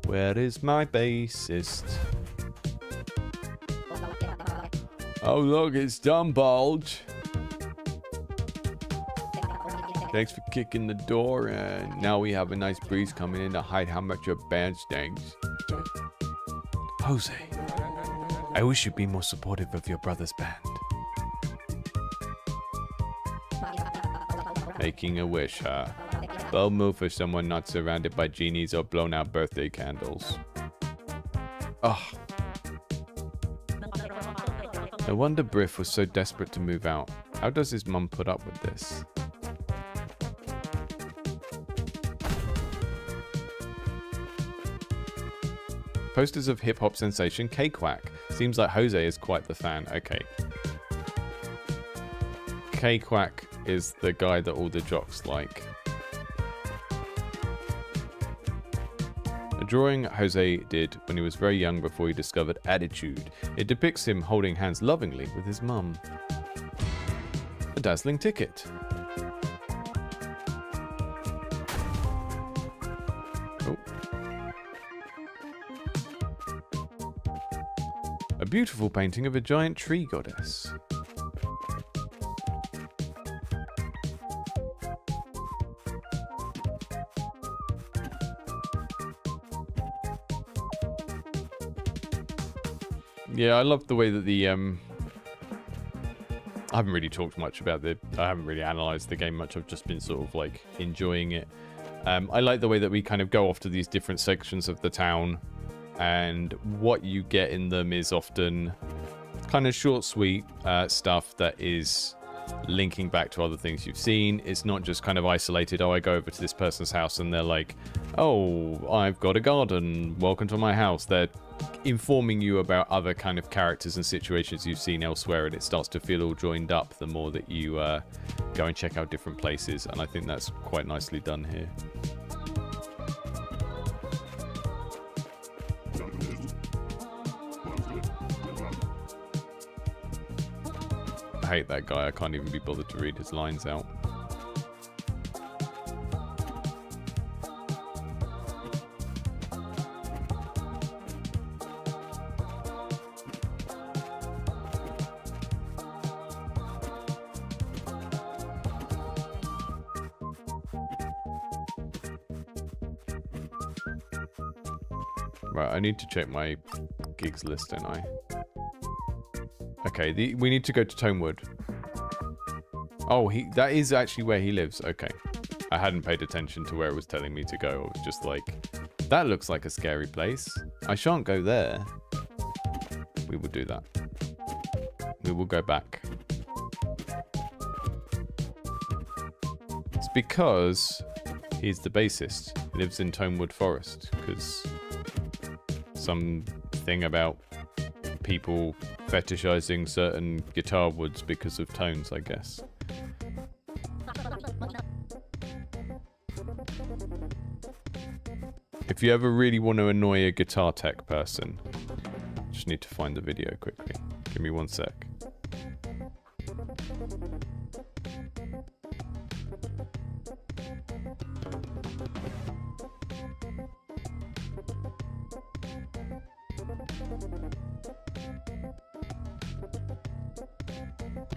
Where is my bassist? Oh look, it's DEATHBULGE. Thanks for kicking the door, and now we have a nice breeze coming in to hide how much your band stinks. Jose, I wish you'd be more supportive of your brother's band. Making a wish, huh? Bold move for someone not surrounded by genies or blown out birthday candles. Oh. No wonder Briff was so desperate to move out. How does his mum put up with this? Posters of hip-hop sensation K-Quack. Seems like Jose is quite the fan. Okay. K-Quack is the guy that all the jocks like. A drawing Jose did when he was very young before he discovered attitude. It depicts him holding hands lovingly with his mum. A dazzling ticket. Oh. A beautiful painting of a giant tree goddess. Yeah, I love the way that the I haven't really talked much about I haven't really analysed the game much. I've just been sort of like enjoying it. I like the way that we kind of go off to these different sections of the town, and what you get in them is often kind of short, sweet stuff that is linking back to other things you've seen. It's not just kind of isolated, oh, I go over to this person's house and they're like, oh, I've got a garden, welcome to my house. They're informing you about other kind of characters and situations you've seen elsewhere, and it starts to feel all joined up the more that you go and check out different places, and I think that's quite nicely done here. I hate that guy. I can't even be bothered to read his lines out. Right, I need to check my gigs list, don't I? Okay, we need to go to Tonewood. Oh, that is actually where he lives. Okay. I hadn't paid attention to where it was telling me to go. I was just like, that looks like a scary place. I shan't go there. We will do that. We will go back. It's because he's the bassist. He lives in Tonewood Forest, because something about people fetishizing certain guitar woods because of tones, I guess. If you ever really want to annoy a guitar tech person, just need to find the video quickly. Give me 1 sec.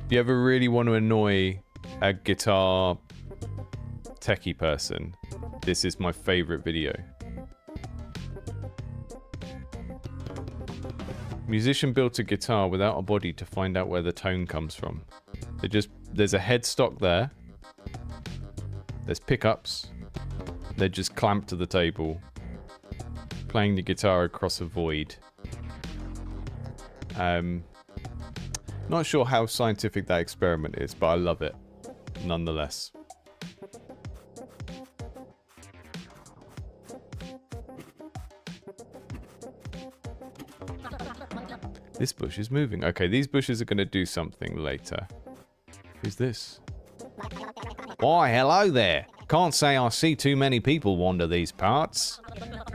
If you ever really want to annoy a guitar techie person, this is my favorite video. Musician built a guitar without a body to find out where the tone comes from. There's a headstock there. There's pickups. They're just clamped to the table, playing the guitar across a void. Not sure how scientific that experiment is, but I love it nonetheless. This bush is moving. Okay, these bushes are going to do something later. Who's this? Why, hello there. Can't say I see too many people wander these parts.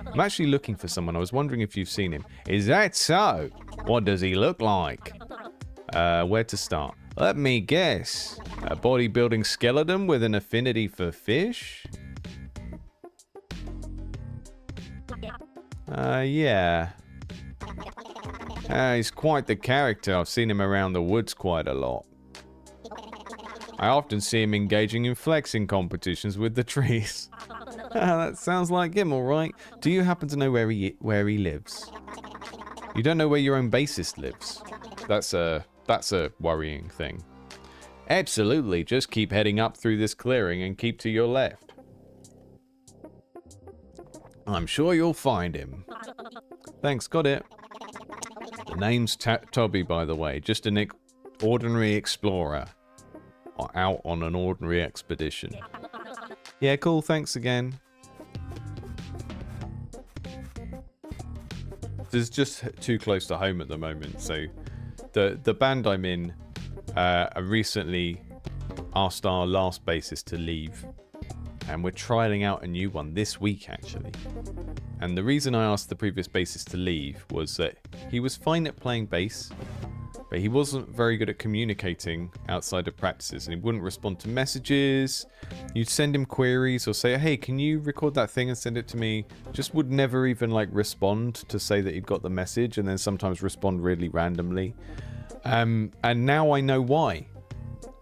I'm actually looking for someone. I was wondering if you've seen him. Is that so? What does he look like? Where to start? Let me guess. A bodybuilding skeleton with an affinity for fish? Yeah. He's quite the character. I've seen him around the woods quite a lot. I often see him engaging in flexing competitions with the trees. That sounds like him, all right. Do you happen to know where he lives? You don't know where your own bassist lives. That's a worrying thing. Absolutely. Just keep heading up through this clearing and keep to your left. I'm sure you'll find him. Thanks, got it. The name's Toby, by the way. Just an ordinary explorer. Or out on an ordinary expedition. Yeah, cool. Thanks again. This is just too close to home at the moment. So the band I'm in I recently asked our last bassist to leave. And we're trialing out a new one this week, actually. And the reason I asked the previous bassist to leave was that he was fine at playing bass, but he wasn't very good at communicating outside of practices, and he wouldn't respond to messages. You'd send him queries or say, hey, can you record that thing and send it to me? Just would never even like respond to say that he'd got the message, and then sometimes respond really randomly. And now I know why.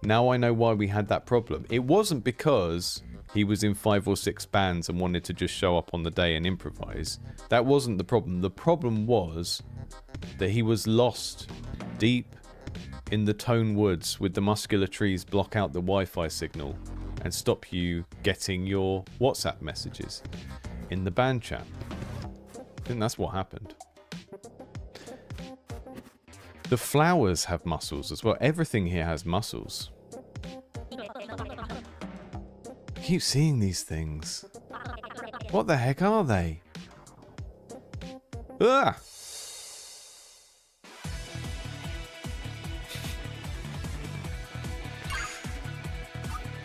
Now I know why we had that problem. It wasn't because he was in 5 or 6 bands and wanted to just show up on the day and improvise. That wasn't the problem. The problem was that he was lost deep in the Tone Woods with the muscular trees block out the Wi-Fi signal and stop you getting your WhatsApp messages in the band chat. I think that's what happened. The flowers have muscles as well. Everything here has muscles. I keep seeing these things. What the heck are they? Ah!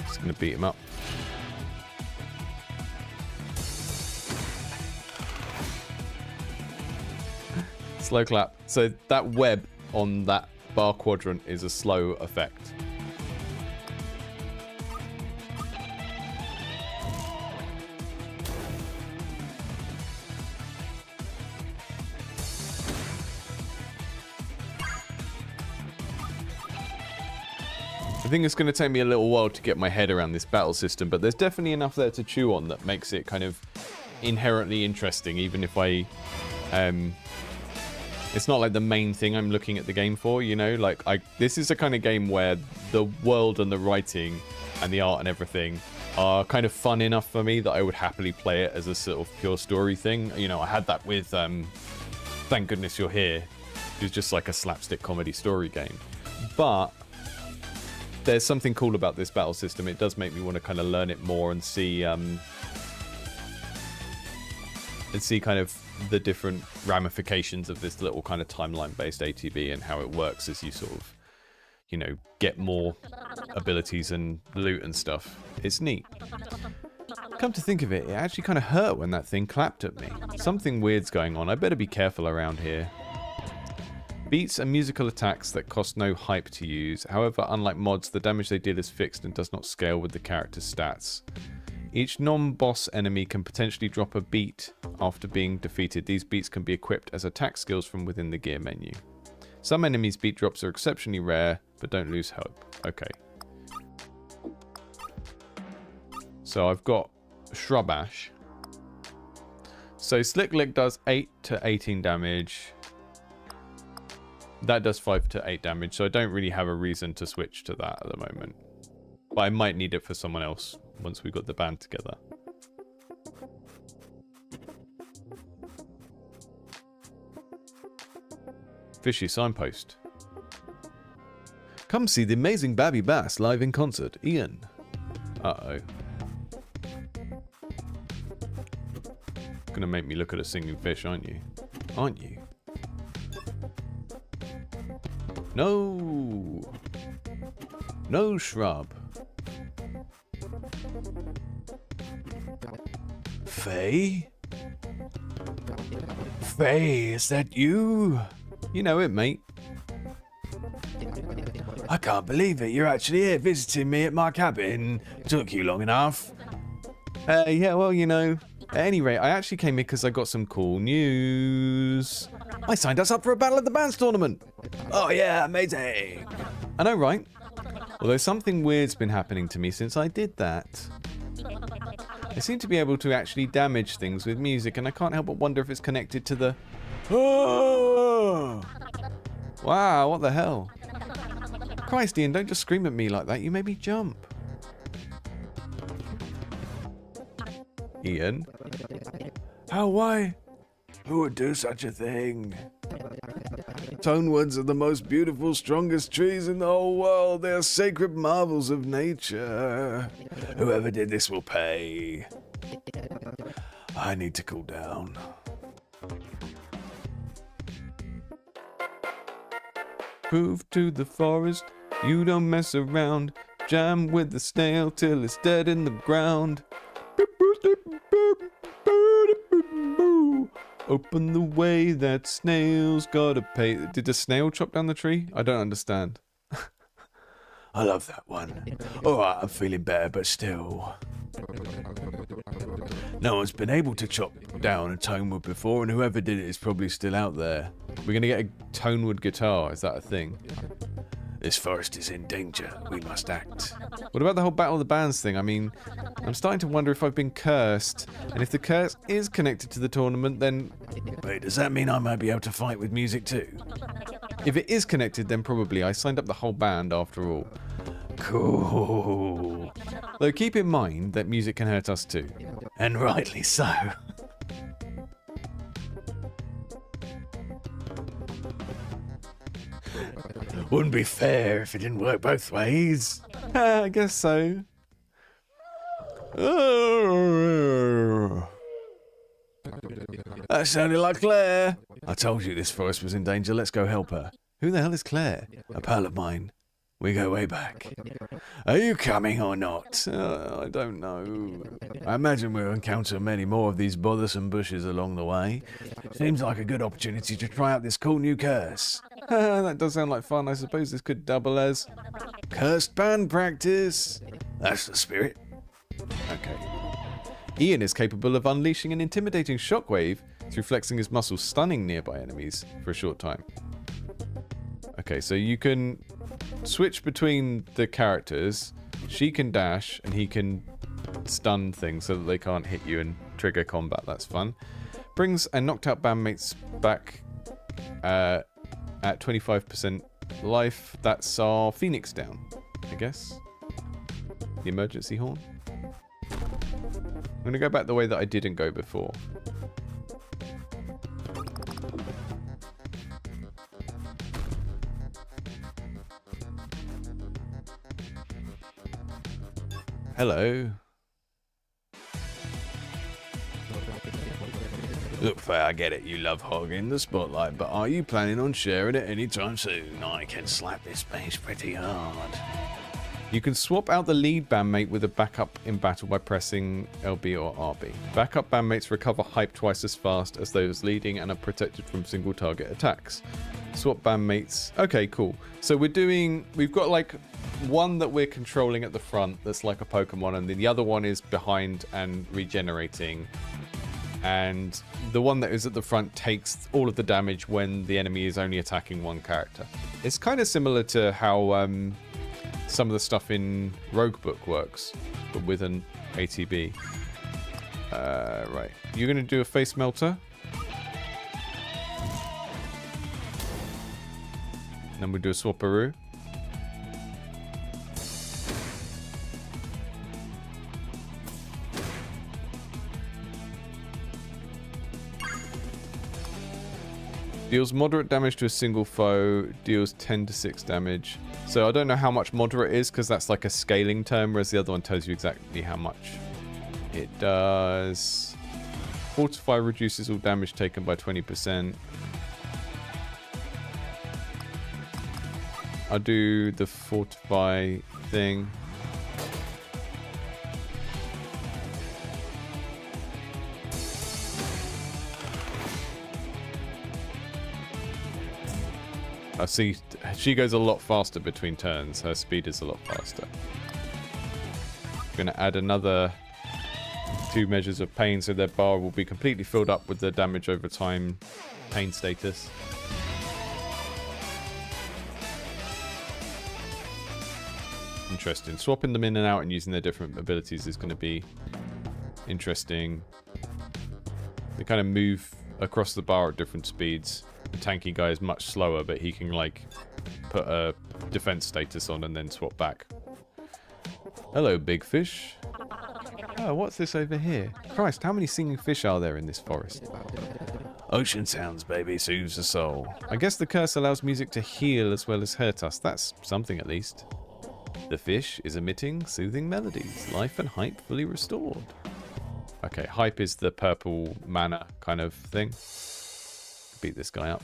Just gonna beat him up. Slow clap. So that web on that bar quadrant is a slow effect. I think it's going to take me a little while to get my head around this battle system, but there's definitely enough there to chew on that makes it kind of inherently interesting, even if I... it's not like the main thing I'm looking at the game for, you know? Like, this is a kind of game where the world and the writing and the art and everything are kind of fun enough for me that I would happily play it as a sort of pure story thing. You know, I had that with Thank Goodness You're Here. It was just like a slapstick comedy story game. But there's something cool about this battle system. It does make me want to kind of learn it more and see kind of the different ramifications of this little kind of timeline-based ATB and how it works as you sort of, you know, get more abilities and loot and stuff. It's neat. Come to think of it, it actually kind of hurt when that thing clapped at me. Something weird's going on. I better be careful around here. Beats are musical attacks that cost no hype to use. However, unlike mods, the damage they deal is fixed and does not scale with the character's stats. Each non-boss enemy can potentially drop a beat after being defeated. These beats can be equipped as attack skills from within the gear menu. Some enemies' beat drops are exceptionally rare, but don't lose hope. Okay. So I've got Shrub Ash. So Slick Lick does 8 to 18 damage. That does 5 to 8 damage, so I don't really have a reason to switch to that at the moment. But I might need it for someone else once we got the band together. Fishy signpost. Come see the amazing Babby Bass live in concert, Ian. Uh-oh. Gonna make me look at a singing fish, aren't you? Aren't you? No! No shrub. Faye? Faye, is that you? You know it, mate. I can't believe it. You're actually here visiting me at my cabin. Took you long enough. Yeah, well, you know. At any rate, I actually came here because I got some cool news. I signed us up for a Battle of the Bands tournament. Oh yeah, amazing. I know, right? Although something weird's been happening to me since I did that. I seem to be able to actually damage things with music, and I can't help but wonder if it's connected to the... Oh! Wow, what the hell? Christ, Ian, don't just scream at me like that. You made me jump. Ian? How, why? Who would do such a thing? Tonewoods are the most beautiful, strongest trees in the whole world. They are sacred marvels of nature. Whoever did this will pay. I need to cool down. Prove to the forest, you don't mess around. Jam with the snail till it's dead in the ground. Open the way, that snail's gotta pay. Did the snail chop down the tree? I don't understand. I love that one. Alright, I'm feeling better, but still. No one's been able to chop down a tonewood before, and whoever did it is probably still out there. We're gonna get a tonewood guitar, is that a thing? This forest is in danger. We must act. What about the whole Battle of the Bands thing? I mean, I'm starting to wonder if I've been cursed. And if the curse is connected to the tournament, then... Wait, does that mean I might be able to fight with music too? If it is connected, then probably. I signed up the whole band after all. Cool. Though keep in mind that music can hurt us too. And rightly so. Wouldn't be fair if it didn't work both ways. I guess so. That sounded like Claire. I told you this forest was in danger. Let's go help her. Who the hell is Claire? A pal of mine. We go way back. Are you coming or not? I don't know. I imagine we'll encounter many more of these bothersome bushes along the way. Seems like a good opportunity to try out this cool new curse. That does sound like fun. I suppose this could double as... Cursed band practice. That's the spirit. Okay. Ian is capable of unleashing an intimidating shockwave through flexing his muscles, stunning nearby enemies for a short time. Okay, so you can switch between the characters. She can dash, and he can stun things so that they can't hit you and trigger combat. That's fun. Brings and knocked out bandmates back at 25% life. That's our Phoenix down, I guess. The emergency horn. I'm going to go back the way that I didn't go before. Hello. Look, Faye, I get it. You love hogging the spotlight, but are you planning on sharing it anytime soon? I can slap this space pretty hard. You can swap out the lead bandmate with a backup in battle by pressing LB or RB. Backup bandmates recover hype twice as fast as those leading and are protected from single target attacks. Swap bandmates. Okay, cool. So we've got like one that we're controlling at the front that's like a Pokemon, and then the other one is behind and regenerating. And the one that is at the front takes all of the damage when the enemy is only attacking one character. It's kind of similar to how some of the stuff in Roguebook works, but with an ATB. Right. You're going to do a face melter. Then we'll do a swapperoo. Deals moderate damage to a single foe, deals 10 to 6 damage. So I don't know how much moderate is, because that's like a scaling term, whereas the other one tells you exactly how much it does. Fortify reduces all damage taken by 20%. I'll do the fortify thing. I see she goes a lot faster between turns. Her speed is a lot faster. I'm going to add another 2 measures of pain, so their bar will be completely filled up with the damage over time pain status. Interesting. Swapping them in and out and using their different abilities is going to be interesting. They kind of move across the bar at different speeds. The tanky guy is much slower, but he can like put a defense status on and then swap back. Hello, big fish. Oh, what's this over here? Christ, how many singing fish are there in this forest? Ocean sounds, baby, soothes the soul. I guess the curse allows music to heal as well as hurt us. That's something at least. The fish is emitting soothing melodies. Life and hype fully restored. Okay, hype is the purple mana kind of thing. Beat this guy up.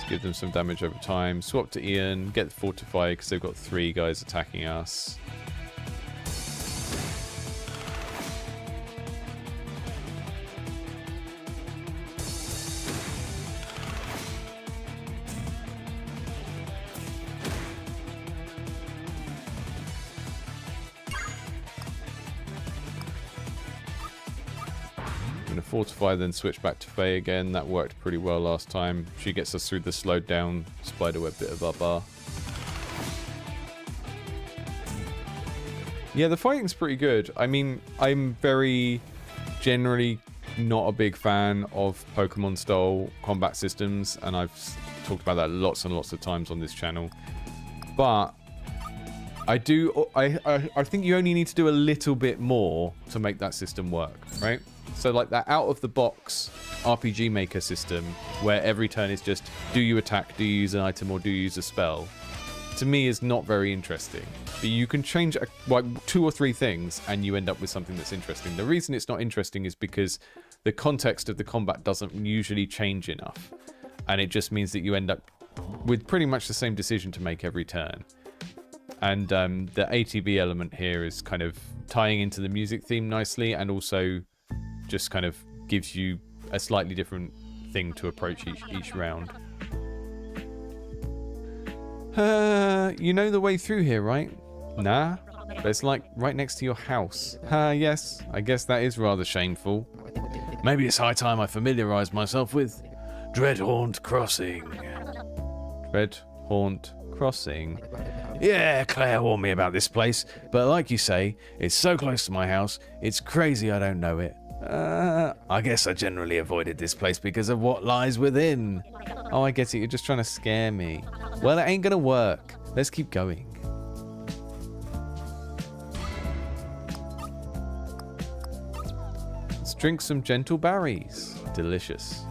Give them some damage over time. Swap to Ian. Get fortified because they've got 3 guys attacking us. Fortify, then switch back to Faye again. That worked pretty well last time. She gets us through the slowed down spiderweb bit of our bar. Yeah, the fighting's pretty good. I mean, I'm very generally not a big fan of Pokemon style combat systems, and I've talked about that lots and lots of times on this channel. But I think you only need to do a little bit more to make that system work, right? So like that out of the box RPG Maker system where every turn is just do you attack, do you use an item, or do you use a spell, to me is not very interesting. But you can change like 2 or 3 things and you end up with something that's interesting. The reason it's not interesting is because the context of the combat doesn't usually change enough, and it just means that you end up with pretty much the same decision to make every turn. And the ATB element here is kind of tying into the music theme nicely, and also just kind of gives you a slightly different thing to approach each round. You know the way through here, right? Nah, but it's like right next to your house. Yes, I guess that is rather shameful. Maybe it's high time I familiarise myself with Dreadhaunt Crossing. Dreadhaunt Crossing? Yeah, Claire warned me about this place, but like you say, it's so close to my house, it's crazy I don't know it. I guess I generally avoided this place because of what lies within. Oh, I get it. You're just trying to scare me. Well, it ain't gonna work. Let's keep going. Let's drink some gentle berries. Delicious.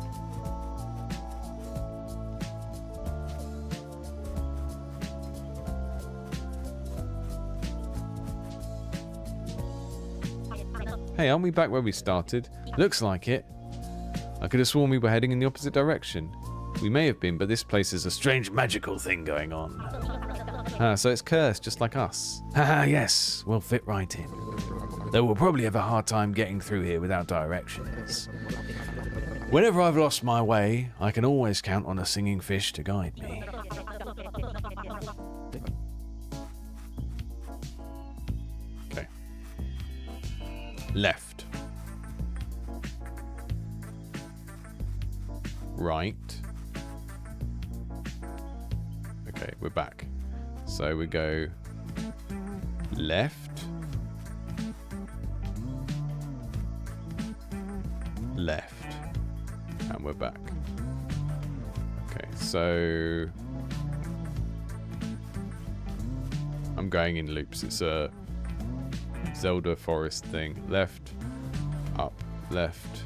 Hey, aren't we back where we started? Looks like it. I could have sworn we were heading in the opposite direction. We may have been, but this place is a Strange magical thing going on. so it's cursed, just like us. Haha, yes, we'll fit right in. Though we'll probably have a hard time getting through here without directions. Whenever I've lost my way, I can always count on a singing fish to guide me. Okay. Left. Right. Okay, we're back. So we go left. Left. And we're back. Okay, so I'm going in loops. It's a Zelda forest thing. Left, up, left.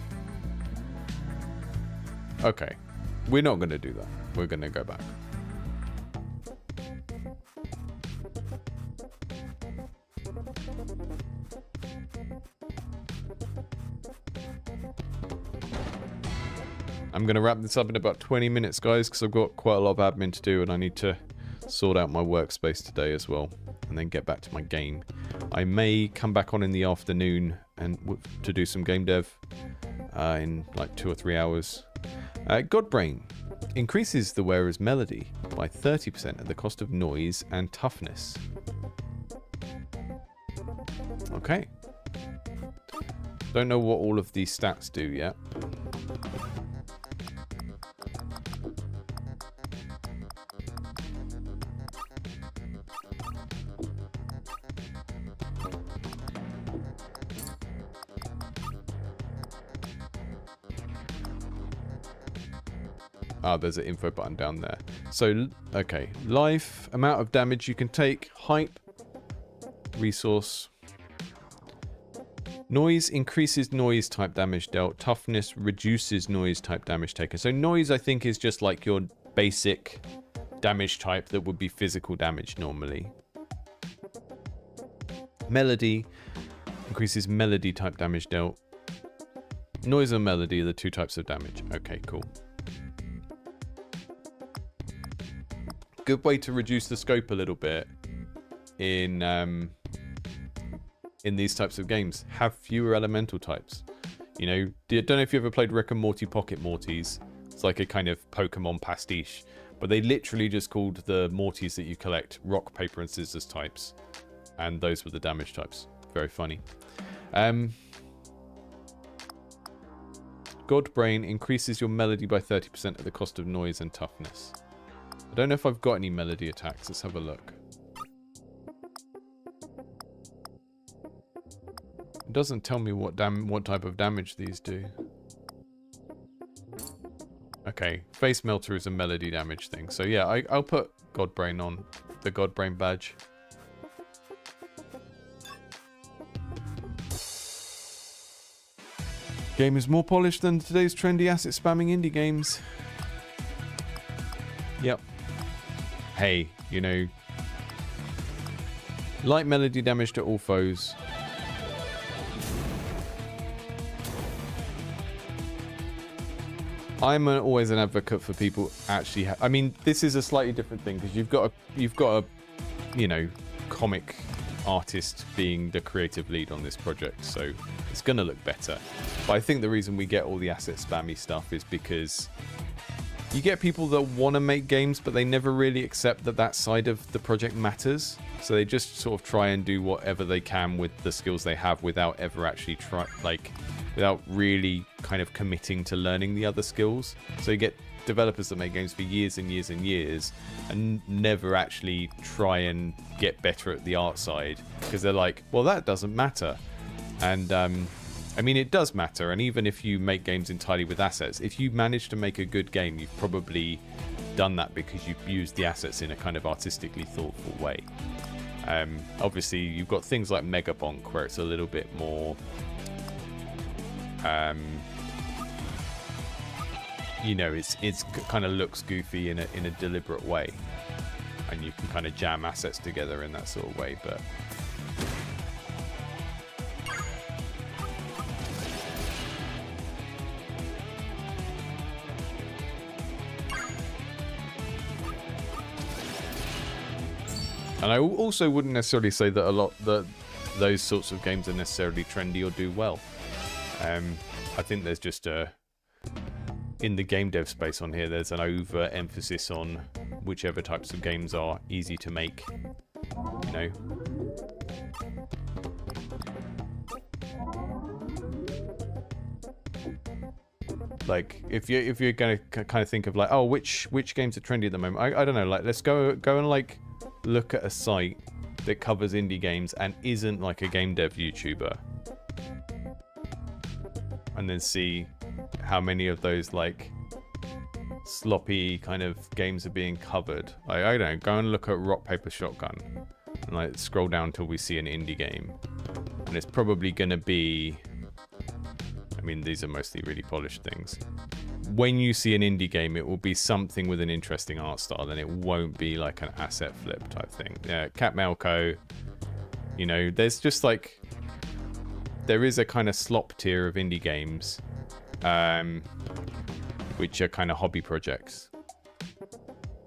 Okay, we're not going to do that. We're going to go back. I'm going to wrap this up in about 20 minutes, guys, because I've got quite a lot of admin to do and I need to sort out my workspace today as well, and then get back to my game. I may come back on in the afternoon and to do some game dev in like 2 or 3 hours. Godbrain increases the wearer's melody by 30% at the cost of noise and toughness. Okay. Don't know what all of these stats do yet. Ah, there's an info button down there. So, okay. Life, amount of damage you can take, height, resource. Noise increases noise type damage dealt. Toughness reduces noise type damage taken. So noise, I think, is just like your basic damage type that would be physical damage normally. Melody increases melody type damage dealt. Noise and melody are the 2 types of damage. Okay, cool. Good way to reduce the scope a little bit in these types of games. Have fewer elemental types. You know, don't know if you ever played Rick and Morty Pocket Mortys. It's like a kind of Pokemon pastiche. But they literally just called the Mortys that you collect rock, paper, and scissors types. And those were the damage types. Very funny. Godbrain increases your melody by 30% at the cost of noise and toughness. I don't know if I've got any melody attacks. Let's have a look. It doesn't tell me what type of damage these do. Okay, Face Melter is a melody damage thing. So yeah, I'll put Godbrain on. The Godbrain badge. Game is more polished than today's trendy asset spamming indie games. Yep. Hey, you know, light melody damage to all foes. I'm always an advocate for people actually. I mean, this is a slightly different thing because you've got a, you know, comic artist being the creative lead on this project, so it's gonna look better. But I think the reason we get all the asset spammy stuff is because you get people that want to make games, but they never really accept that that side of the project matters. So they just sort of try and do whatever they can with the skills they have without ever actually without really kind of committing to learning the other skills. So you get developers that make games for years and years and years and never actually try and get better at the art side because they're like, well, that doesn't matter. And I mean, it does matter. And even if you make games entirely with assets, if you manage to make a good game, you've probably done that because you've used the assets in a kind of artistically thoughtful way. Obviously, you've got things like Megabonk where it's a little bit more you know, it's kind of looks goofy in a deliberate way, and you can kind of jam assets together in that sort of way. But and I also wouldn't necessarily say that those sorts of games are necessarily trendy or do well. I think there's just in the game dev space on here, there's an over emphasis on whichever types of games are easy to make, you know. Like if you're gonna kind of think of like, oh, which games are trendy at the moment, I don't know, like let's go and like look at a site that covers indie games and isn't like a game dev YouTuber, and then see how many of those like sloppy kind of games are being covered. Like, I don't know, go and look at Rock Paper Shotgun and like scroll down till we see an indie game, and it's probably gonna be, I mean, these are mostly really polished things. When you see an indie game, it will be something with an interesting art style, and it won't be like an asset flip type thing. Yeah, Cat Melco, you know, there's just like, there is a kind of slop tier of indie games, which are kind of hobby projects.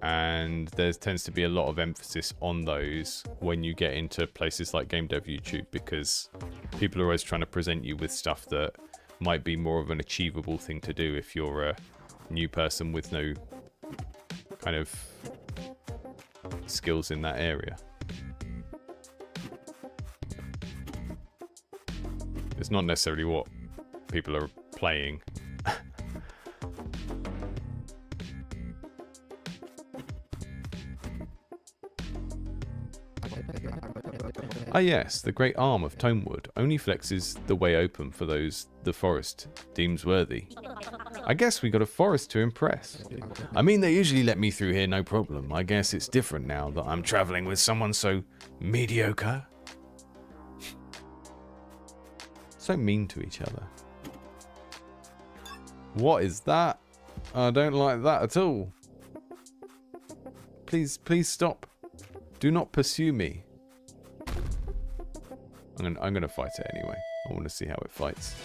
And there tends to be a lot of emphasis on those when you get into places like Game Dev YouTube, because people are always trying to present you with stuff that might be more of an achievable thing to do if you're a new person with no kind of skills in that area. It's not necessarily what people are playing. Ah yes, the great arm of Tonewood only flexes the way open for those the forest deems worthy. I guess we got a forest to impress. I mean, they usually let me through here, no problem. I guess it's different now that I'm traveling with someone so mediocre. So mean to each other. What is that? I don't like that at all. Please stop. Do not pursue me. I'm gonna fight it anyway. I want to see how it fights.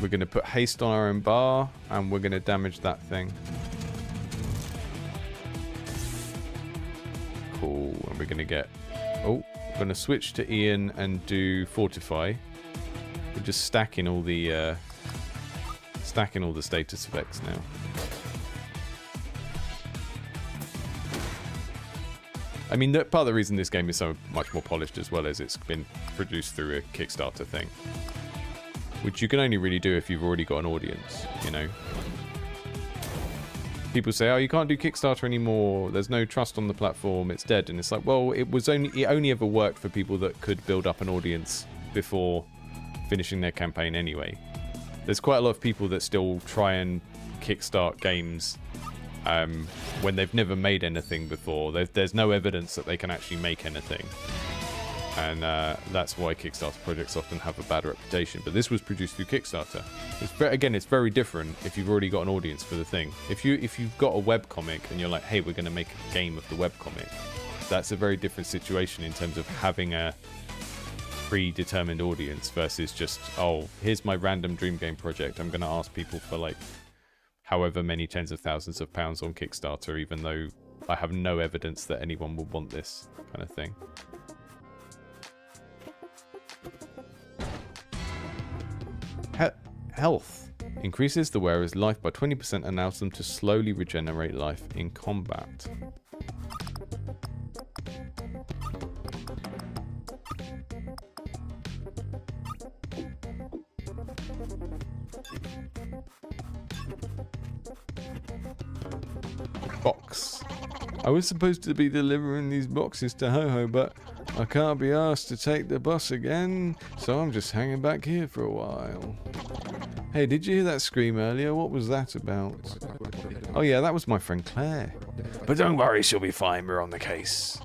We're going to put haste on our own bar, and we're going to damage that thing. Cool. And we're going to get... Oh, we're going to switch to Ian and do Fortify. We're just stacking all the status effects now. I mean, part of the reason this game is so much more polished as well is it's been produced through a Kickstarter thing. Which you can only really do if you've already got an audience, you know. People say, oh, you can't do Kickstarter anymore, there's no trust on the platform, it's dead. And it's like, well, it only ever worked for people that could build up an audience before finishing their campaign anyway. There's quite a lot of people that still try and kickstart games when they've never made anything before. There's no evidence that they can actually make anything. And that's why Kickstarter projects often have a bad reputation. But this was produced through Kickstarter. It's very different if you've already got an audience for the thing. If you've got a webcomic and you're like, hey, we're going to make a game of the webcomic, that's a very different situation in terms of having a predetermined audience versus just, oh, here's my random dream game project. I'm going to ask people for like however many tens of thousands of pounds on Kickstarter, even though I have no evidence that anyone will want this kind of thing. Health increases the wearer's life by 20% and allows them to slowly regenerate life in combat. Box. I was supposed to be delivering these boxes to Ho-Ho, but I can't be asked to take the bus again, so I'm just hanging back here for a while. Hey, did you hear that scream earlier? What was that about? Oh yeah, that was my friend Claire. But don't worry, she'll be fine. We're on the case.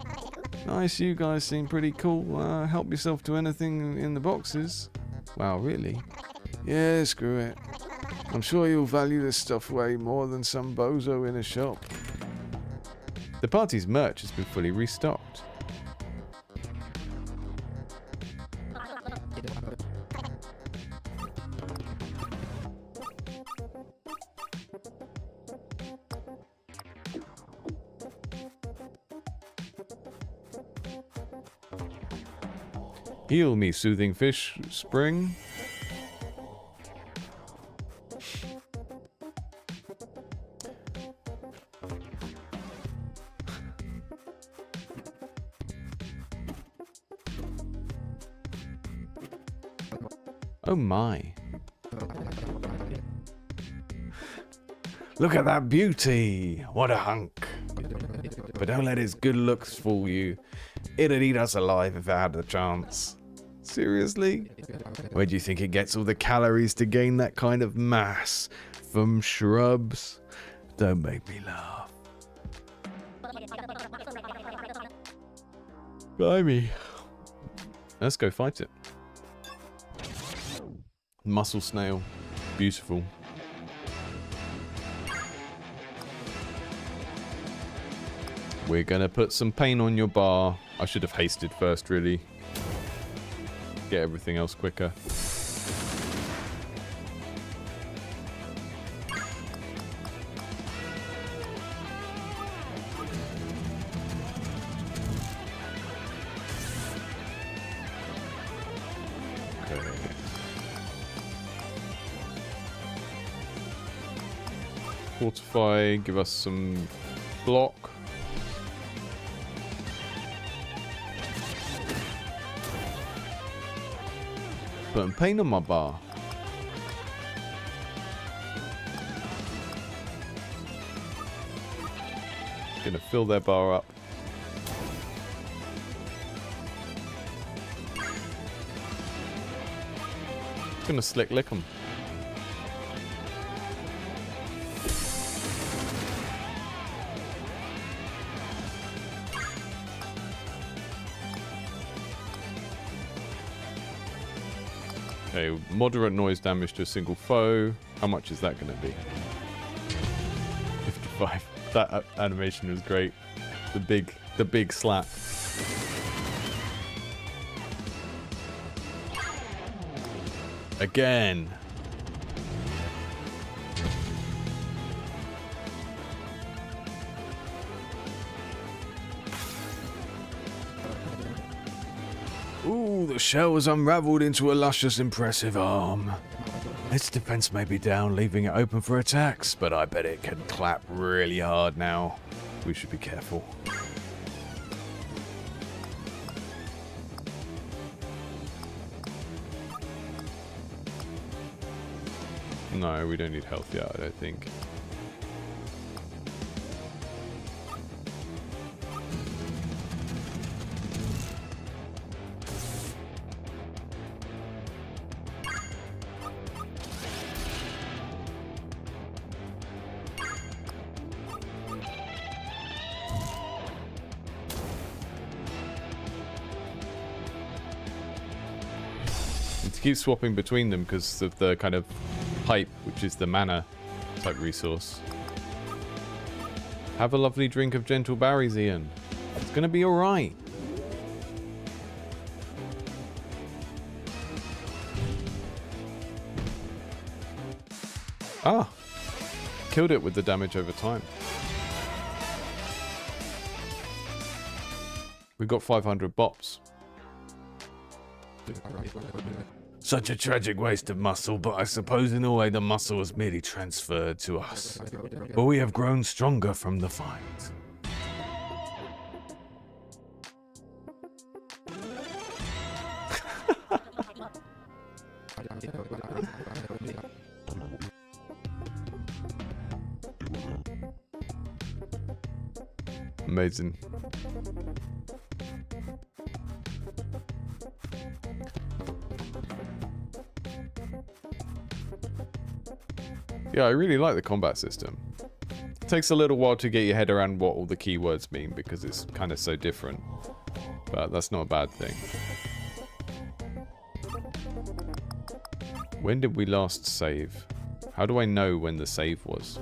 Nice, you guys seem pretty cool. Help yourself to anything in the boxes. Wow, really? Yeah, screw it. I'm sure you'll value this stuff way more than some bozo in a shop. The party's merch has been fully restocked. Heal me, soothing fish spring. Oh my. Look at that beauty. What a hunk. But don't let his good looks fool you. It'd eat us alive if it had the chance. Seriously? Where do you think it gets all the calories to gain that kind of mass? From shrubs? Don't make me laugh. Blimey. Let's go fight it. Muscle snail. Beautiful. We're gonna put some paint on your bar. I should have hasted first, really. Get everything else quicker. Okay. Fortify, give us some block. Putting paint on my bar. Gonna fill their bar up. Gonna slick lick them. Okay, moderate noise damage to a single foe. How much is that going to be? 55. That animation was great. The big slap. Again. Ooh, the shell was unraveled into a luscious, impressive arm. Its defense may be down, leaving it open for attacks, but I bet it can clap really hard now. We should be careful. No, we don't need health yet, I don't think. Keep swapping between them because of the kind of pipe, which is the mana type resource. Have a lovely drink of gentle berries, Ian. It's gonna be alright. Ah! Killed it with the damage over time. We got 500 bops. Such a tragic waste of muscle, but I suppose in a way the muscle was merely transferred to us. But we have grown stronger from the fight. Amazing. Yeah, I really like the combat system. It takes a little while to get your head around what all the keywords mean because it's kind of so different. But that's not a bad thing. When did we last save? How do I know when the save was?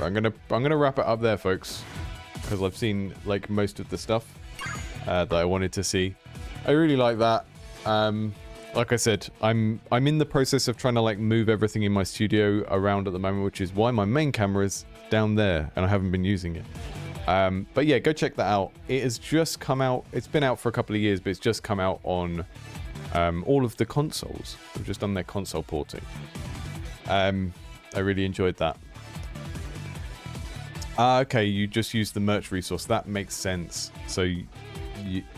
I'm gonna wrap it up there, folks, because I've seen like most of the stuff that I wanted to see. I really like that. Like I said, I'm in the process of trying to like move everything in my studio around at the moment, which is why my main camera is down there and I haven't been using it. But yeah, go check that out. It has just come out. It's been out for a couple of years, but it's just come out on all of the consoles. They've just done their console porting. I really enjoyed that. Okay, you just use the merch resource. That makes sense. So,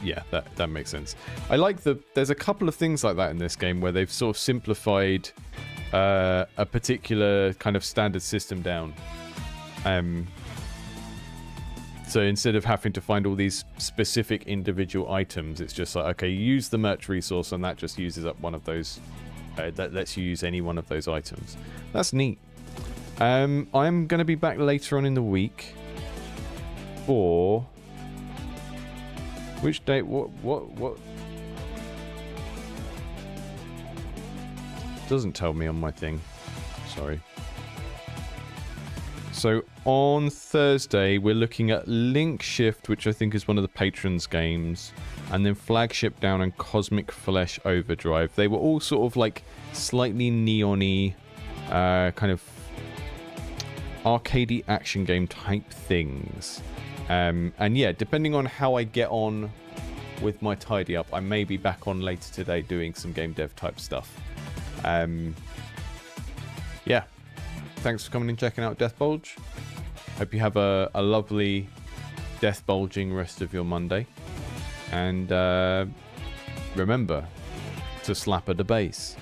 yeah, that makes sense. I like there's a couple of things like that in this game where they've sort of simplified a particular kind of standard system down. So instead of having to find all these specific individual items, it's just like, okay, you use the merch resource and that just uses up one of those. That lets you use any one of those items. That's neat. I'm going to be back later on in the week for... Which date? What? Doesn't tell me on my thing. Sorry. So on Thursday, we're looking at Link Shift, which I think is one of the Patrons games, and then Flagship Down and Cosmic Flesh Overdrive. They were all sort of like slightly neon-y, kind of arcadey action game type things. And yeah, depending on how I get on with my tidy up, I may be back on later today doing some game dev type stuff. Yeah, thanks for coming and checking out DeathBulge. Hope you have a lovely death bulging rest of your Monday, and remember to slap at the base.